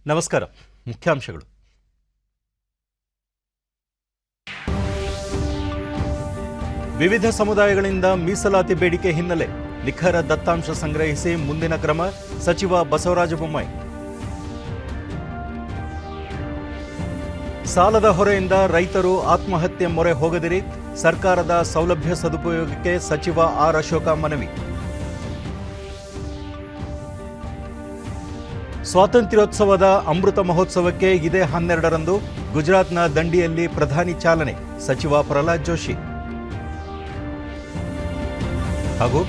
ನಮಸ್ಕಾರ. ಮುಖ್ಯಾಂಶಗಳು. ವಿವಿಧ ಸಮುದಾಯಗಳಿಂದ ಮೀಸಲಾತಿ ಬೇಡಿಕೆ ಹಿನ್ನೆಲೆ ನಿಖರ ದತ್ತಾಂಶ ಸಂಗ್ರಹಿಸಿ ಮುಂದಿನ ಕ್ರಮ, ಸಚಿವ ಬಸವರಾಜ ಬೊಮ್ಮಾಯಿ. ಸಾಲದ ಹೊರೆಯಿಂದ ರೈತರು ಆತ್ಮಹತ್ಯೆ ಮೊರೆ ಹೋಗದಿರಿ, ಸರ್ಕಾರದ ಸೌಲಭ್ಯ ಸದುಪಯೋಗಕ್ಕೆ ಸಚಿವ ಆರ್ ಅಶೋಕ ಮನವಿ. ಸ್ವಾತಂತ್ರ್ಯೋತ್ಸವದ ಅಮೃತ ಮಹೋತ್ಸವಕ್ಕೆ ಇದೇ 12ರಂದು ಗುಜರಾತ್ನ ದಂಡಿಯಲ್ಲಿ ಪ್ರಧಾನಿ ಚಾಲನೆ, ಸಚಿವ ಪ್ರಹ್ಲಾದ್ ಜೋಶಿ. ಹಾಗೂ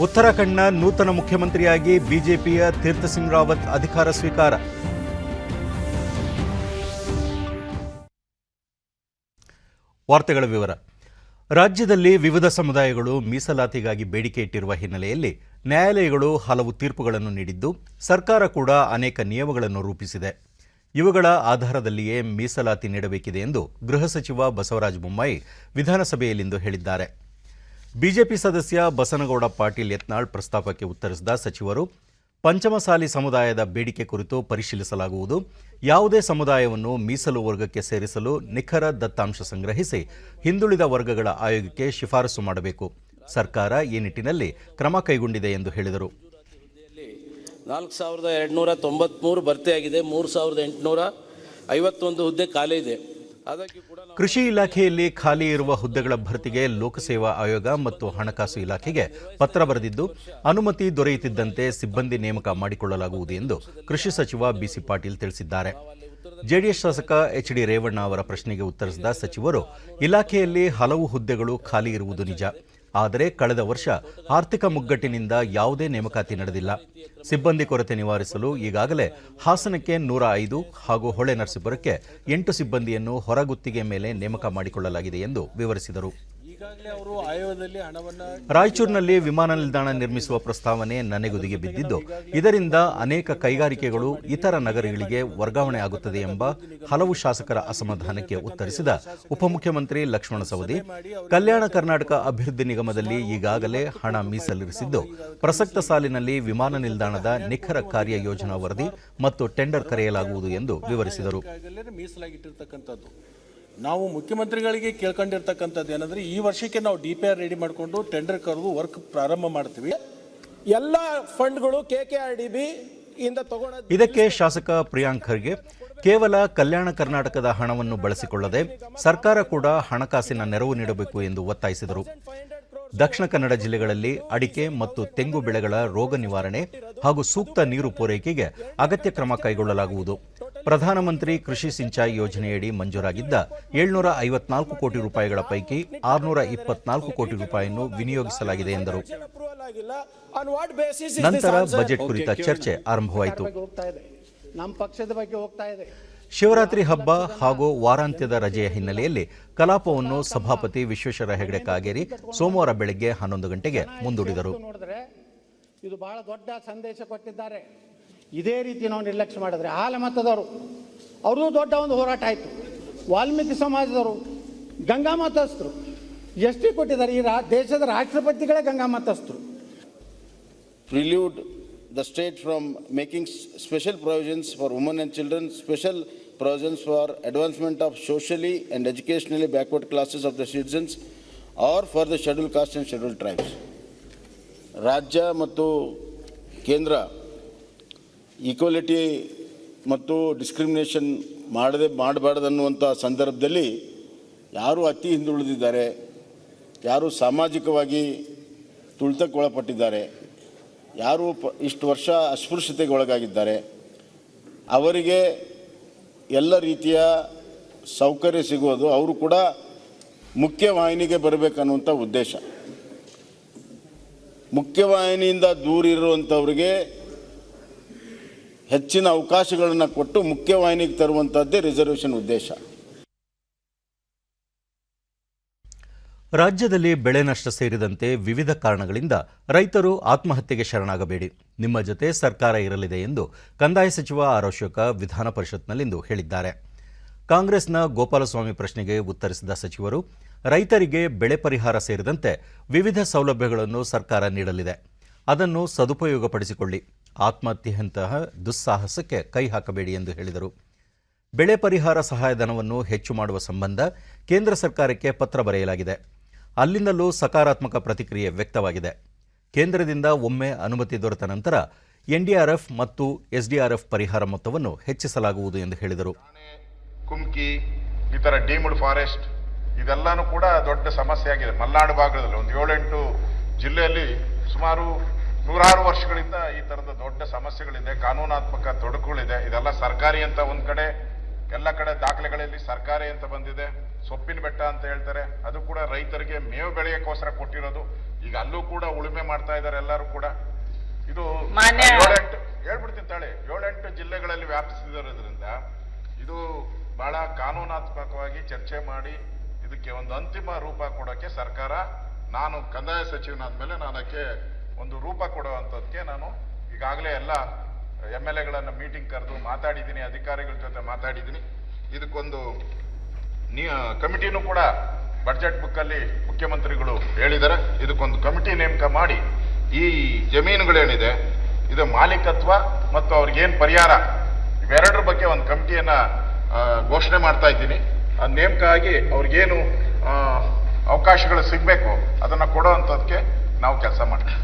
ಉತ್ತರಾಖಂಡ್ನ ನೂತನ ಮುಖ್ಯಮಂತ್ರಿಯಾಗಿ ಬಿಜೆಪಿಯ ತೀರ್ಥ ಸಿಂಗ್ ರಾವತ್ ಅಧಿಕಾರ ಸ್ವೀಕಾರ. ವಾರ್ತೆಗಳ ವಿವರ. ರಾಜ್ಯದಲ್ಲಿ ವಿವಿಧ ಸಮುದಾಯಗಳು ಮೀಸಲಾತಿಗಾಗಿ ಬೇಡಿಕೆ ಇಟ್ಟಿರುವ ಹಿನ್ನೆಲೆಯಲ್ಲಿ ನ್ಯಾಯಾಲಯಗಳು ಹಲವು ತೀರ್ಪುಗಳನ್ನು ನೀಡಿದ್ದು, ಸರ್ಕಾರ ಕೂಡ ಅನೇಕ ನಿಯಮಗಳನ್ನು ರೂಪಿಸಿದೆ. ಇವುಗಳ ಆಧಾರದಲ್ಲಿಯೇ ಮೀಸಲಾತಿ ನೀಡಬೇಕಿದೆ ಎಂದು ಗೃಹ ಸಚಿವ ಬಸವರಾಜ ಬೊಮ್ಮಾಯಿ ವಿಧಾನಸಭೆಯಲ್ಲಿಂದು ಹೇಳಿದ್ದಾರೆ. ಬಿಜೆಪಿ ಸದಸ್ಯ ಬಸನಗೌಡ ಪಾಟೀಲ್ ಯತ್ನಾಳ್ ಪ್ರಸ್ತಾಪಕ್ಕೆ ಉತ್ತರಿಸಿದ ಸಚಿವರು, ಪಂಚಮಸಾಲಿ ಸಮುದಾಯದ ಬೇಡಿಕೆ ಕುರಿತು ಪರಿಶೀಲಿಸಲಾಗುವುದು. ಯಾವುದೇ ಸಮುದಾಯವನ್ನು ಮೀಸಲು ವರ್ಗಕ್ಕೆ ಸೇರಿಸಲು ನಿಖರ ದತ್ತಾಂಶ ಸಂಗ್ರಹಿಸಿ ಹಿಂದುಳಿದ ವರ್ಗಗಳ ಆಯೋಗಕ್ಕೆ ಶಿಫಾರಸು ಮಾಡಬೇಕು. ಸರ್ಕಾರ ಈ ನಿಟ್ಟಿನಲ್ಲಿ ಕ್ರಮ ಕೈಗೊಂಡಿದೆ ಎಂದು ಹೇಳಿದರು. 4293 ಭರ್ತಿಯಾಗಿದೆ, 3851 ಹುದ್ದೆ ಖಾಲಿ ಇದೆ. ಕೃಷಿ ಇಲಾಖೆಯಲ್ಲಿ ಖಾಲಿ ಇರುವ ಹುದ್ದೆಗಳ ಭರ್ತಿಗೆ ಲೋಕಸೇವಾ ಆಯೋಗ ಮತ್ತು ಹಣಕಾಸು ಇಲಾಖೆಗೆ ಪತ್ರ ಬರೆದಿದ್ದು, ಅನುಮತಿ ದೊರೆಯುತ್ತಿದ್ದಂತೆ ಸಿಬ್ಬಂದಿ ನೇಮಕ ಮಾಡಿಕೊಳ್ಳಲಾಗುವುದು ಎಂದು ಕೃಷಿ ಸಚಿವ ಬಿಸಿ ಪಾಟೀಲ್ ತಿಳಿಸಿದ್ದಾರೆ. ಜೆಡಿಎಸ್ ಶಾಸಕ ಎಚ್.ಡಿ. ರೇವಣ್ಣ ಅವರ ಪ್ರಶ್ನೆಗೆ ಉತ್ತರಿಸಿದ ಸಚಿವರು, ಇಲಾಖೆಯಲ್ಲಿ ಹಲವು ಹುದ್ದೆಗಳು ಖಾಲಿ ಇರುವುದು ನಿಜ. ಆದರೆ ಕಳೆದ ವರ್ಷ ಆರ್ಥಿಕ ಮುಗ್ಗಟ್ಟಿನಿಂದ ಯಾವುದೇ ನೇಮಕಾತಿ ನಡೆದಿಲ್ಲ. ಸಿಬ್ಬಂದಿ ಕೊರತೆ ನಿವಾರಿಸಲು ಈಗಾಗಲೇ ಹಾಸನಕ್ಕೆ 105 ಹಾಗೂ ಹೊಳೆ ನರಸೀಪುರಕ್ಕೆ 8 ಸಿಬ್ಬಂದಿಯನ್ನು ಹೊರಗುತ್ತಿಗೆ ಮೇಲೆ ನೇಮಕ ಮಾಡಿಕೊಳ್ಳಲಾಗಿದೆ ಎಂದು ವಿವರಿಸಿದರು. ರಾಯಚೂರಿನಲ್ಲಿ ವಿಮಾನ ನಿಲ್ದಾಣ ನಿರ್ಮಿಸುವ ಪ್ರಸ್ತಾವನೆ ನನೆಗುದಿಗೆ ಬಿದ್ದಿದ್ದು, ಇದರಿಂದ ಅನೇಕ ಕೈಗಾರಿಕೆಗಳು ಇತರ ನಗರಗಳಿಗೆ ವರ್ಗಾವಣೆ ಆಗುತ್ತದೆ ಎಂಬ ಹಲವು ಶಾಸಕರ ಅಸಮಾಧಾನಕ್ಕೆ ಉತ್ತರಿಸಿದ ಉಪಮುಖ್ಯಮಂತ್ರಿ ಲಕ್ಷ್ಮಣ ಸವದಿ, ಕಲ್ಯಾಣ ಕರ್ನಾಟಕ ಅಭಿವೃದ್ಧಿ ನಿಗಮದಲ್ಲಿ ಈಗಾಗಲೇ ಹಣ ಮೀಸಲಿರಿಸಿದ್ದು, ಪ್ರಸಕ್ತ ಸಾಲಿನಲ್ಲಿ ವಿಮಾನ ನಿಲ್ದಾಣದ ನಿಖರ ಕಾರ್ಯ ಯೋಜನಾ ವರದಿ ಮತ್ತು ಟೆಂಡರ್ ಕರೆಯಲಾಗುವುದು ಎಂದು ವಿವರಿಸಿದರು. ನಾವು ಮುಖ್ಯಮಂತ್ರಿಗಳಿಗೆ ಕೇಳ್ಕೊಂಡಿರ್ತಕ್ಕಂಥದ್ದು ಏನಂದ್ರೆ, ಈ ವರ್ಷಕ್ಕೆ ನಾವು DPR ರೆಡಿ ಮಾಡಿಕೊಂಡು ಟೆಂಡರ್ ಕರೆದು ವರ್ಕ್ ಪ್ರಾರಂಭ ಮಾಡ್ತೀವಿ. ಎಲ್ಲ ಫಂಡ್ಗಳು KKRDB ಇಂದ ತಗೊಂಡ. ಇದಕ್ಕೆ ಶಾಸಕ ಪ್ರಿಯಾಂಕ್ ಖರ್ಗೆ, ಕೇವಲ ಕಲ್ಯಾಣ ಕರ್ನಾಟಕದ ಹಣವನ್ನು ಬಳಸಿಕೊಳ್ಳದೆ ಸರ್ಕಾರ ಕೂಡ ಹಣಕಾಸಿನ ನೆರವು ನೀಡಬೇಕು ಎಂದು ಒತ್ತಾಯಿಸಿದರು. ದಕ್ಷಿಣ ಕನ್ನಡ ಜಿಲ್ಲೆಗಳಲ್ಲಿ ಅಡಿಕೆ ಮತ್ತು ತೆಂಗು ಬೆಳೆಗಳ ರೋಗ ನಿವಾರಣೆ ಹಾಗೂ ಸೂಕ್ತ ನೀರು ಪೂರೈಕೆಗೆ ಅಗತ್ಯ ಕ್ರಮ ಕೈಗೊಳ್ಳಲಾಗುವುದು. ಪ್ರಧಾನಮಂತ್ರಿ ಕೃಷಿ ಸಿಂಚಾಯಿ ಯೋಜನೆಯಡಿ ಮಂಜೂರಾಗಿದ್ದ 754 ಕೋಟಿ ರೂಪಾಯಿಗಳ ಪೈಕಿ 624 ಕೋಟಿ ರೂಪಾಯಿಯನ್ನು ವಿನಿಯೋಗಿಸಲಾಗಿದೆ ಎಂದರು. ನಂತರ ಬಜೆಟ್ ಕುರಿತ ಚರ್ಚೆ ಆರಂಭವಾಯಿತು. ಶಿವರಾತ್ರಿ ಹಬ್ಬ ಹಾಗೂ ವಾರಾಂತ್ಯದ ರಜೆಯ ಹಿನ್ನೆಲೆಯಲ್ಲಿ ಕಲಾಪವನ್ನು ಸಭಾಪತಿ ವಿಶ್ವೇಶ್ವರ ಹೆಗಡೆ ಕಾಗೇರಿ ಸೋಮವಾರ ಬೆಳಗ್ಗೆ 11 ಗಂಟೆಗೆ ಮುಂದೂಡಿದರು. ಇದು ಬಹಳ ದೊಡ್ಡ ಸಂದೇಶ ಕೊಟ್ಟಿದ್ದಾರೆ. ಇದೇ ರೀತಿ ನಾವು ನಿರ್ಲಕ್ಷ್ಯ ಮಾಡಿದ್ರೆ ಆಲಮತದವರು ಅವ್ರದ್ದು ದೊಡ್ಡ ಒಂದು ಹೋರಾಟ ಆಯಿತು. ವಾಲ್ಮೀಕಿ ಸಮಾಜದವರು, ಗಂಗಾ ಮತಸ್ಥರು ಎಷ್ಟು ಕೊಟ್ಟಿದ್ದಾರೆ. ಈ ದೇಶದ ರಾಷ್ಟ್ರಪತಿಗಳೇ Ganga ಮತಸ್ಥರು. Prelude the state from making special provisions for women and children, special provisions for advancement of socially and educationally backward classes of the citizens or for the scheduled castes and scheduled tribes. ರಾಜ್ಯ ಮತ್ತು ಕೇಂದ್ರ equality ಮತ್ತು discrimination ಮಾಡಬಾರ್ದನ್ನುವಂಥ ಸಂದರ್ಭದಲ್ಲಿ ಯಾರು ಅತಿ ಹಿಂದುಳಿದಿದ್ದಾರೆ, ಯಾರು ಸಾಮಾಜಿಕವಾಗಿ ತುಳಿತಕ್ಕೊಳಪಟ್ಟಿದ್ದಾರೆ, ಯಾರು ಇಷ್ಟು ವರ್ಷ ಅಸ್ಪೃಶ್ಯತೆಗೆ ಒಳಗಾಗಿದ್ದಾರೆ, ಅವರಿಗೆ ಎಲ್ಲ ರೀತಿಯ ಸೌಕರ್ಯ ಸಿಗುವುದು, ಅವರು ಕೂಡ ಮುಖ್ಯವಾಹಿನಿಗೆ ಬರಬೇಕನ್ನುವಂಥ ಉದ್ದೇಶ. ಮುಖ್ಯವಾಹಿನಿಯಿಂದ ದೂರ ಇರುವಂಥವ್ರಿಗೆ ಹೆಚ್ಚಿನ ಅವಕಾಶಗಳನ್ನು ಕೊಟ್ಟು ಮುಖ್ಯವಾಹಿನಿಗೆ ತರುವಂಥದ್ದೇ ರಿಸರ್ವೇಷನ್ ಉದ್ದೇಶ. ರಾಜ್ಯದಲ್ಲಿ ಬೆಳೆ ನಷ್ಟ ಸೇರಿದಂತೆ ವಿವಿಧ ಕಾರಣಗಳಿಂದ ರೈತರು ಆತ್ಮಹತ್ಯೆಗೆ ಶರಣಾಗಬೇಡಿ, ನಿಮ್ಮ ಜೊತೆ ಸರ್ಕಾರ ಇರಲಿದೆ ಎಂದು ಕಂದಾಯ ಸಚಿವ ಆರ್ ಅಶೋಕ ವಿಧಾನ ಪರಿಷತ್ನಲ್ಲಿಂದು ಹೇಳಿದ್ದಾರೆ. ಕಾಂಗ್ರೆಸ್ನ ಗೋಪಾಲಸ್ವಾಮಿ ಪ್ರಶ್ನೆಗೆ ಉತ್ತರಿಸಿದ ಸಚಿವರು, ರೈತರಿಗೆ ಬೆಳೆ ಪರಿಹಾರ ಸೇರಿದಂತೆ ವಿವಿಧ ಸೌಲಭ್ಯಗಳನ್ನು ಸರ್ಕಾರ ನೀಡಲಿದೆ, ಅದನ್ನು ಸದುಪಯೋಗಪಡಿಸಿಕೊಳ್ಳಿ. ಆತ್ಮಹತ್ಯೆಯಂತಹ ದುಸ್ಸಾಹಸಕ್ಕೆ ಕೈ ಹಾಕಬೇಡಿ ಎಂದು ಹೇಳಿದರು. ಬೆಳೆ ಪರಿಹಾರ ಸಹಾಯಧನವನ್ನು ಹೆಚ್ಚು ಮಾಡುವ ಸಂಬಂಧ ಕೇಂದ್ರ ಸರ್ಕಾರಕ್ಕೆ ಪತ್ರ ಬರೆಯಲಾಗಿದೆ. ಅಲ್ಲಿಂದಲೂ ಸಕಾರಾತ್ಮಕ ಪ್ರತಿಕ್ರಿಯೆ ವ್ಯಕ್ತವಾಗಿದೆ. ಕೇಂದ್ರದಿಂದ ಒಮ್ಮೆ ಅನುಮತಿ ದೊರೆತ ನಂತರ ಎನ್ಡಿಆರ್ಎಫ್ ಮತ್ತು ಎಸ್ಡಿಆರ್ಎಫ್ ಪರಿಹಾರ ಮೊತ್ತವನ್ನು ಹೆಚ್ಚಿಸಲಾಗುವುದು ಎಂದು ಹೇಳಿದರು. ಕುಮ್ಕಿ ಈ ಥರ ಡೀಮ್ಡ್ ಫಾರೆಸ್ಟ್ ಇದೆಲ್ಲಾನು ಕೂಡ ದೊಡ್ಡ ಸಮಸ್ಯೆ ಆಗಿದೆ. ಮಲೆನಾಡು ಭಾಗದಲ್ಲಿ ಒಂದು 7-8 ಜಿಲ್ಲೆಯಲ್ಲಿ ಸುಮಾರು 100 ವರ್ಷಗಳಿಂದ ಈ ಥರದ ದೊಡ್ಡ ಸಮಸ್ಯೆಗಳಿದೆ, ಕಾನೂನಾತ್ಮಕ ತೊಡಕುಗಳಿದೆ. ಇದೆಲ್ಲ ಸರ್ಕಾರಿ ಅಂತ ಒಂದು ಕಡೆ, ಎಲ್ಲ ಕಡೆ ದಾಖಲೆಗಳಲ್ಲಿ ಸರ್ಕಾರಿ ಅಂತ ಬಂದಿದೆ. ಸೊಪ್ಪಿನ ಬೆಟ್ಟ ಅಂತ ಹೇಳ್ತಾರೆ, ಅದು ಕೂಡ ರೈತರಿಗೆ ಮೇವು ಬೆಳೆಯೋಕ್ಕೋಸ್ಕರ ಕೊಟ್ಟಿರೋದು. ಈಗ ಅಲ್ಲೂ ಕೂಡ ಉಳುಮೆ ಮಾಡ್ತಾ ಇದ್ದಾರೆ ಎಲ್ಲರೂ ಕೂಡ. ಇದು 7-8 ಜಿಲ್ಲೆಗಳಲ್ಲಿ ವ್ಯಾಪಿಸಿರೋದ್ರಿಂದ ಇದು ಬಹಳ ಕಾನೂನಾತ್ಮಕವಾಗಿ ಚರ್ಚೆ ಮಾಡಿ ಇದಕ್ಕೆ ಒಂದು ಅಂತಿಮ ರೂಪ ಕೊಡೋಕ್ಕೆ ಸರ್ಕಾರ, ನಾನು ಕಂದಾಯ ಸಚಿವನಾದ ಮೇಲೆ ನಾನು ಅದಕ್ಕೆ ಒಂದು ರೂಪ ಕೊಡುವಂಥದ್ದಕ್ಕೆ ನಾನು ಈಗಾಗಲೇ ಎಲ್ಲ MLAಗಳನ್ನು ಮೀಟಿಂಗ್ ಕರೆದು ಮಾತಾಡಿದ್ದೀನಿ, ಅಧಿಕಾರಿಗಳ ಜೊತೆ ಮಾತಾಡಿದ್ದೀನಿ. ಇದಕ್ಕೊಂದು ಕಮಿಟಿನೂ ಕೂಡ ಬಡ್ಜೆಟ್ ಬುಕ್ಕಲ್ಲಿ ಮುಖ್ಯಮಂತ್ರಿಗಳು ಹೇಳಿದ್ದಾರೆ. ಇದಕ್ಕೊಂದು ಕಮಿಟಿ ನೇಮಕ ಮಾಡಿ ಈ ಜಮೀನುಗಳೇನಿದೆ ಇದು ಮಾಲೀಕತ್ವ ಮತ್ತು ಅವ್ರಿಗೇನು ಪರಿಹಾರ ಇವೆರಡರ ಬಗ್ಗೆ ಒಂದು ಕಮಿಟಿಯನ್ನು ಘೋಷಣೆ ಮಾಡ್ತಾ ಇದ್ದೀನಿ. ಆ ನೇಮಕ ಆಗಿ ಅವ್ರಿಗೇನು ಅವಕಾಶಗಳು ಸಿಗಬೇಕು ಅದನ್ನು ಕೊಡುವಂಥದ್ದಕ್ಕೆ ನಾವು ಕೆಲಸ ಮಾಡ್ತೀವಿ.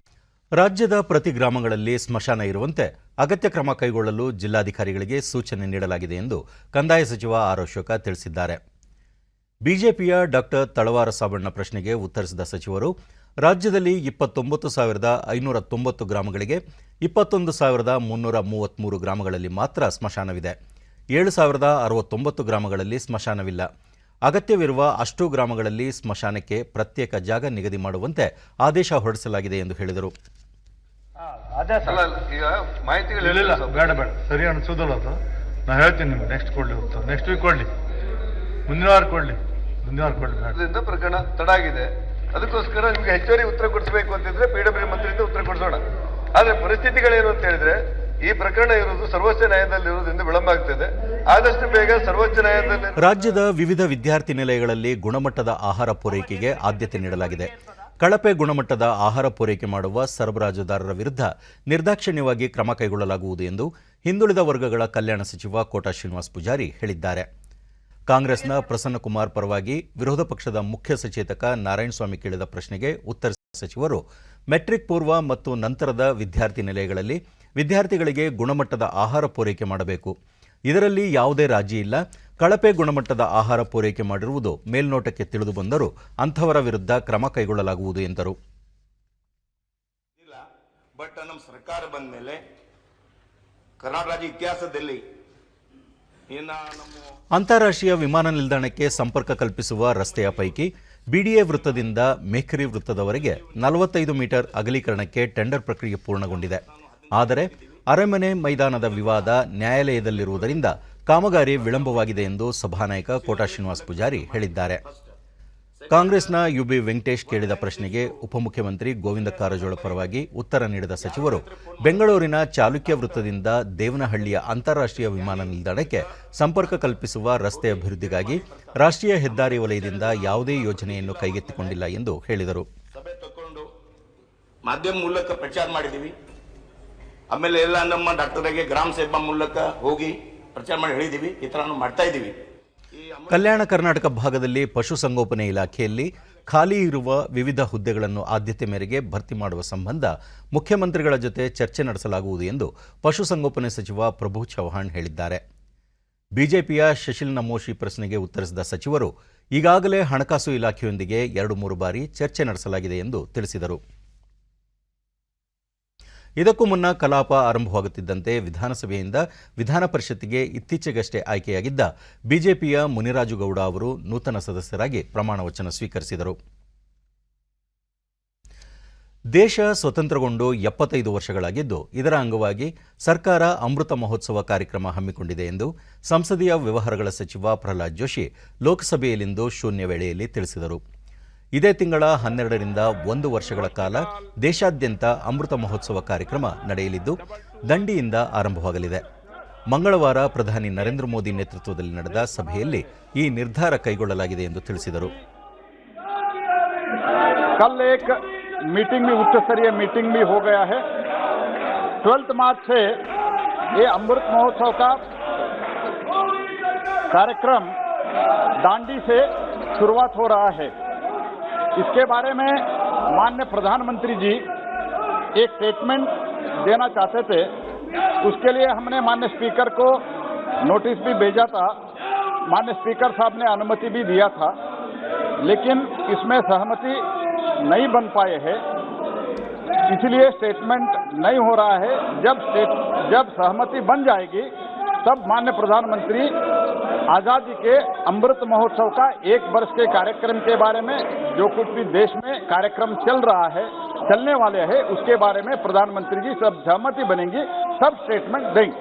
ರಾಜ್ಯದ ಪ್ರತಿ ಗ್ರಾಮಗಳಲ್ಲಿ ಸ್ಮಶಾನ ಇರುವಂತೆ ಅಗತ್ಯ ಕ್ರಮ ಕೈಗೊಳ್ಳಲು ಜಿಲ್ಲಾಧಿಕಾರಿಗಳಿಗೆ ಸೂಚನೆ ನೀಡಲಾಗಿದೆ ಎಂದು ಕಂದಾಯ ಸಚಿವ ಆರ್. ಅಶೋಕ ತಿಳಿಸಿದ್ದಾರೆ. ಬಿಜೆಪಿಯ ಡಾಕ್ಟರ್ ತಳವಾರ ಸಾಬಣ್ಣ ಪ್ರಶ್ನೆಗೆ ಉತ್ತರಿಸಿದ ಸಚಿವರು, ರಾಜ್ಯದಲ್ಲಿ 29,590 ಗ್ರಾಮಗಳಿಗೆ 21,333 ಗ್ರಾಮಗಳಲ್ಲಿ ಮಾತ್ರ ಸ್ಮಶಾನವಿದೆ. 7,069 ಗ್ರಾಮಗಳಲ್ಲಿ ಸ್ಮಶಾನವಿಲ್ಲ. ಅಗತ್ಯವಿರುವ ಅಷ್ಟು ಗ್ರಾಮಗಳಲ್ಲಿ ಸ್ಮಶಾನಕ್ಕೆ ಪ್ರತ್ಯೇಕ ಜಾಗ ನಿಗದಿ ಮಾಡುವಂತೆ ಆದೇಶ ಹೊರಡಿಸಲಾಗಿದೆ ಎಂದು ಹೇಳಿದರು. ಈಗ ಮಾಹಿತಿಗಳಿಲ್ಲ, ಬೇಡ ಸರಿ ಅನ್ಸೋದಲ್ಲ ಅದು. ನಾ ಹೇಳ್ತೀನಿ ನಿಮ್ಗೆ ನೆಕ್ಸ್ಟ್ ವೀಕ್ ಕೊಡ್ಲಿ, ಮುಂದಿನ ವಾರ ಕೊಡ್ಲಿ. ಅದರಿಂದ ಪ್ರಕರಣ ತಡ ಆಗಿದೆ. ಅದಕ್ಕೋಸ್ಕರ ನಿಮ್ಗೆ ಹೆಚ್ಚುವರಿ ಉತ್ತರ ಕೊಡಿಸಬೇಕು ಅಂತಿದ್ರೆ PW ಮಂತ್ರಿಯಿಂದ ಉತ್ತರ ಕೊಡಿಸೋಣ. ಆದ್ರೆ ಪರಿಸ್ಥಿತಿಗಳೇನು ಅಂತ ಹೇಳಿದ್ರೆ ಈ ಪ್ರಕರಣ ಇರುವುದು ಸರ್ವೋಚ್ಚ ನ್ಯಾಯಾಲಯದಲ್ಲಿ ಇರುವುದರಿಂದ ವಿಳಂಬ ಆಗ್ತದೆ. ಆದಷ್ಟು ಬೇಗ ಸರ್ವೋಚ್ಚ ನ್ಯಾಯಾಲಯದಲ್ಲಿ. ರಾಜ್ಯದ ವಿವಿಧ ವಿದ್ಯಾರ್ಥಿ ನಿಲಯಗಳಲ್ಲಿ ಗುಣಮಟ್ಟದ ಆಹಾರ ಪೂರೈಕೆಗೆ ಆದ್ಯತೆ ನೀಡಲಾಗಿದೆ. ಕಳಪೆ ಗುಣಮಟ್ಟದ ಆಹಾರ ಪೂರೈಕೆ ಮಾಡುವ ಸರಬರಾಜುದಾರರ ವಿರುದ್ಧ ನಿರ್ದಾಕ್ಷಿಣ್ಯವಾಗಿ ಕ್ರಮ ಕೈಗೊಳ್ಳಲಾಗುವುದು ಎಂದು ಹಿಂದುಳಿದ ವರ್ಗಗಳ ಕಲ್ಯಾಣ ಸಚಿವ ಕೋಟಾ ಶ್ರೀನಿವಾಸ ಪೂಜಾರಿ ಹೇಳಿದ್ದಾರೆ. ಕಾಂಗ್ರೆಸ್ನ ಪ್ರಸನ್ನಕುಮಾರ್ ಪರವಾಗಿ ವಿರೋಧ ಪಕ್ಷದ ಮುಖ್ಯ ಸಚೇತಕ ನಾರಾಯಣಸ್ವಾಮಿ ಕೇಳಿದ ಪ್ರಶ್ನೆಗೆ ಉತ್ತರಿಸಿದ ಸಚಿವರು, ಮೆಟ್ರಿಕ್ ಪೂರ್ವ ಮತ್ತು ನಂತರದ ವಿದ್ಯಾರ್ಥಿ ನಿಲಯಗಳಲ್ಲಿ ವಿದ್ಯಾರ್ಥಿಗಳಿಗೆ ಗುಣಮಟ್ಟದ ಆಹಾರ ಪೂರೈಕೆ ಮಾಡಬೇಕು. ಇದರಲ್ಲಿ ಯಾವುದೇ ರಾಜಿ ಇಲ್ಲ. ಕಳಪೆ ಗುಣಮಟ್ಟದ ಆಹಾರ ಪೂರೈಕೆ ಮಾಡಿರುವುದು ಮೇಲ್ನೋಟಕ್ಕೆ ತಿಳಿದು ಬಂದರೂ ಅಂಥವರ ವಿರುದ್ಧ ಕ್ರಮ ಕೈಗೊಳ್ಳಲಾಗುವುದು ಎಂದರು. ಬಟ್ ನಮ್ಮ ಸರ್ಕಾರ ಬಂದ ಮೇಲೆ ಕರ್ನಾಟಕ ರಾಜ್ಯ ಇತಿಹಾಸದಲ್ಲಿ ಅಂತಾರಾಷ್ಟ್ರೀಯ ವಿಮಾನ ನಿಲ್ದಾಣಕ್ಕೆ ಸಂಪರ್ಕ ಕಲ್ಪಿಸುವ ರಸ್ತೆಯ ಪೈಕಿ ಬಿಡಿಎ ವೃತ್ತದಿಂದ ಮೇಖರಿ ವೃತ್ತದವರೆಗೆ 45 ಮೀಟರ್ ಅಗಲೀಕರಣಕ್ಕೆ ಟೆಂಡರ್ ಪ್ರಕ್ರಿಯೆ ಪೂರ್ಣಗೊಂಡಿದೆ. ಆದರೆ ಅರಮನೆ ಮೈದಾನದ ವಿವಾದ ನ್ಯಾಯಾಲಯದಲ್ಲಿರುವುದರಿಂದ ಕಾಮಗಾರಿ ವಿಳಂಬವಾಗಿದೆ ಎಂದು ಸಭಾನಾಯಕ ಕೋಟಾ ಶ್ರೀನಿವಾಸ ಪೂಜಾರಿ ಹೇಳಿದ್ದಾರೆ. ಕಾಂಗ್ರೆಸ್ನ ಯುಬಿ ವೆಂಕಟೇಶ್ ಕೇಳಿದ ಪ್ರಶ್ನೆಗೆ ಉಪಮುಖ್ಯಮಂತ್ರಿ ಗೋವಿಂದ ಕಾರಜೋಳ ಪರವಾಗಿ ಉತ್ತರ ನೀಡಿದ ಸಚಿವರು, ಬೆಂಗಳೂರಿನ ಚಾಲುಕ್ಯ ವೃತ್ತದಿಂದ ದೇವನಹಳ್ಳಿಯ ಅಂತಾರಾಷ್ಟ್ರೀಯ ವಿಮಾನ ನಿಲ್ದಾಣಕ್ಕೆ ಸಂಪರ್ಕ ಕಲ್ಪಿಸುವ ರಸ್ತೆ ಅಭಿವೃದ್ಧಿಗಾಗಿ ರಾಷ್ಟ್ರೀಯ ಹೆದ್ದಾರಿ ವಲಯದಿಂದ ಯಾವುದೇ ಯೋಜನೆಯನ್ನು ಕೈಗೆತ್ತಿಕೊಂಡಿಲ್ಲ ಎಂದು ಹೇಳಿದರು. ಸಭೆ ತಗೊಂಡು ಮಾಧ್ಯಮ ಮೂಲಕ ಪ್ರಚಾರ ಮಾಡಿದ್ದೀವಿ. ಆಮೇಲೆ ಎಲ್ಲ ನಮ್ಮ ಡಾಕ್ಟರ್ಗೆ ಗ್ರಾಮ ಸೇವಾ ಮೂಲಕ ಹೋಗಿ ಪ್ರಚಾರ ಮಾಡಿ ಹೇಳಿದ್ದೀವಿ. ಈ ಥರ ಮಾಡ್ತಾ ಇದ್ದೀವಿ. ಕಲ್ಯಾಣ ಕರ್ನಾಟಕ ಭಾಗದಲ್ಲಿ ಪಶುಸಂಗೋಪನೆ ಇಲಾಖೆಯಲ್ಲಿ ಖಾಲಿ ಇರುವ ವಿವಿಧ ಹುದ್ದೆಗಳನ್ನು ಆದ್ಯತೆ ಮೇರೆಗೆ ಭರ್ತಿ ಮಾಡುವ ಸಂಬಂಧ ಮುಖ್ಯಮಂತ್ರಿಗಳ ಜೊತೆ ಚರ್ಚೆ ನಡೆಸಲಾಗುವುದು ಎಂದು ಪಶುಸಂಗೋಪನೆ ಸಚಿವ ಪ್ರಭು ಚವ್ಹಾಣ್ ಹೇಳಿದ್ದಾರೆ. ಬಿಜೆಪಿಯ ಶಶಿಲ್ ನಮೋಶಿ ಪ್ರಶ್ನೆಗೆ ಉತ್ತರಿಸಿದ ಸಚಿವರು, ಈಗಾಗಲೇ ಹಣಕಾಸು ಇಲಾಖೆಯೊಂದಿಗೆ 2-3 ಬಾರಿ ಚರ್ಚೆ ನಡೆಸಲಾಗಿದೆ ಎಂದು ತಿಳಿಸಿದರು. ಇದಕ್ಕೂ ಮುನ್ನ ಕಲಾಪ ಆರಂಭವಾಗುತ್ತಿದ್ದಂತೆ ವಿಧಾನಸಭೆಯಿಂದ ವಿಧಾನ ಪರಿಷತ್ತಿಗೆ ಇತ್ತೀಚೆಗಷ್ಟೇ ಆಯ್ಕೆಯಾಗಿದ್ದ ಬಿಜೆಪಿಯ ಮುನಿರಾಜುಗೌಡ ಅವರು ನೂತನ ಸದಸ್ಯರಾಗಿ ಪ್ರಮಾಣ ವಚನ ಸ್ವೀಕರಿಸಿದರು. ದೇಶ ಸ್ವತಂತ್ರಗೊಂಡು 75 ವರ್ಷಗಳಾಗಿದ್ದು, ಇದರ ಅಂಗವಾಗಿ ಸರ್ಕಾರ ಅಮೃತ ಮಹೋತ್ಸವ ಕಾರ್ಯಕ್ರಮ ಹಮ್ಮಿಕೊಂಡಿದೆ ಎಂದು ಸಂಸದೀಯ ವ್ಯವಹಾರಗಳ ಸಚಿವ ಪ್ರಹ್ಲಾದ್ ಜೋಶಿ ಲೋಕಸಭೆಯಲ್ಲಿಂದು ಶೂನ್ಯ ವೇಳೆಯಲ್ಲಿ ತಿಳಿಸಿದರು. ಇದೇ ತಿಂಗಳ 12ರಿಂದ 1 ವರ್ಷಗಳ ಕಾಲ ದೇಶಾದ್ಯಂತ ಅಮೃತ ಮಹೋತ್ಸವ ಕಾರ್ಯಕ್ರಮ ನಡೆಯಲಿದ್ದು, ದಂಡಿಯಿಂದ ಆರಂಭವಾಗಲಿದೆ. ಮಂಗಳವಾರ ಪ್ರಧಾನಿ ನರೇಂದ್ರ ಮೋದಿ ನೇತೃತ್ವದಲ್ಲಿ ನಡೆದ ಸಭೆಯಲ್ಲಿ ಈ ನಿರ್ಧಾರ ಕೈಗೊಳ್ಳಲಾಗಿದೆ ಎಂದು ತಿಳಿಸಿದರು. कल एक मीटिंग भी उच्च स्तरीय मीटिंग भी हो गया है 12 मार्च से ये अमृत महोत्सव का कार्यक्रम दांडी से शुरुआत हो रहा है। इसके बारे में माननीय प्रधानमंत्री जी एक स्टेटमेंट देना चाहते थे, उसके लिए हमने माननीय स्पीकर को नोटिस भी भेजा था। माननीय स्पीकर साहब ने अनुमति भी दिया था, लेकिन इसमें सहमति नहीं बन पाए हैं, इसलिए स्टेटमेंट नहीं हो रहा है। जब सहमति बन जाएगी तब माननीय प्रधानमंत्री आजादी के अमृत महोत्सव का 1 वर्ष के कार्यक्रम के बारे में जो कुछ भी देश में कार्यक्रम चलने वाले हैं उसके बारे में प्रधानमंत्री जी सब सहमति बनेंगी, सब स्टेटमेंट देंगे।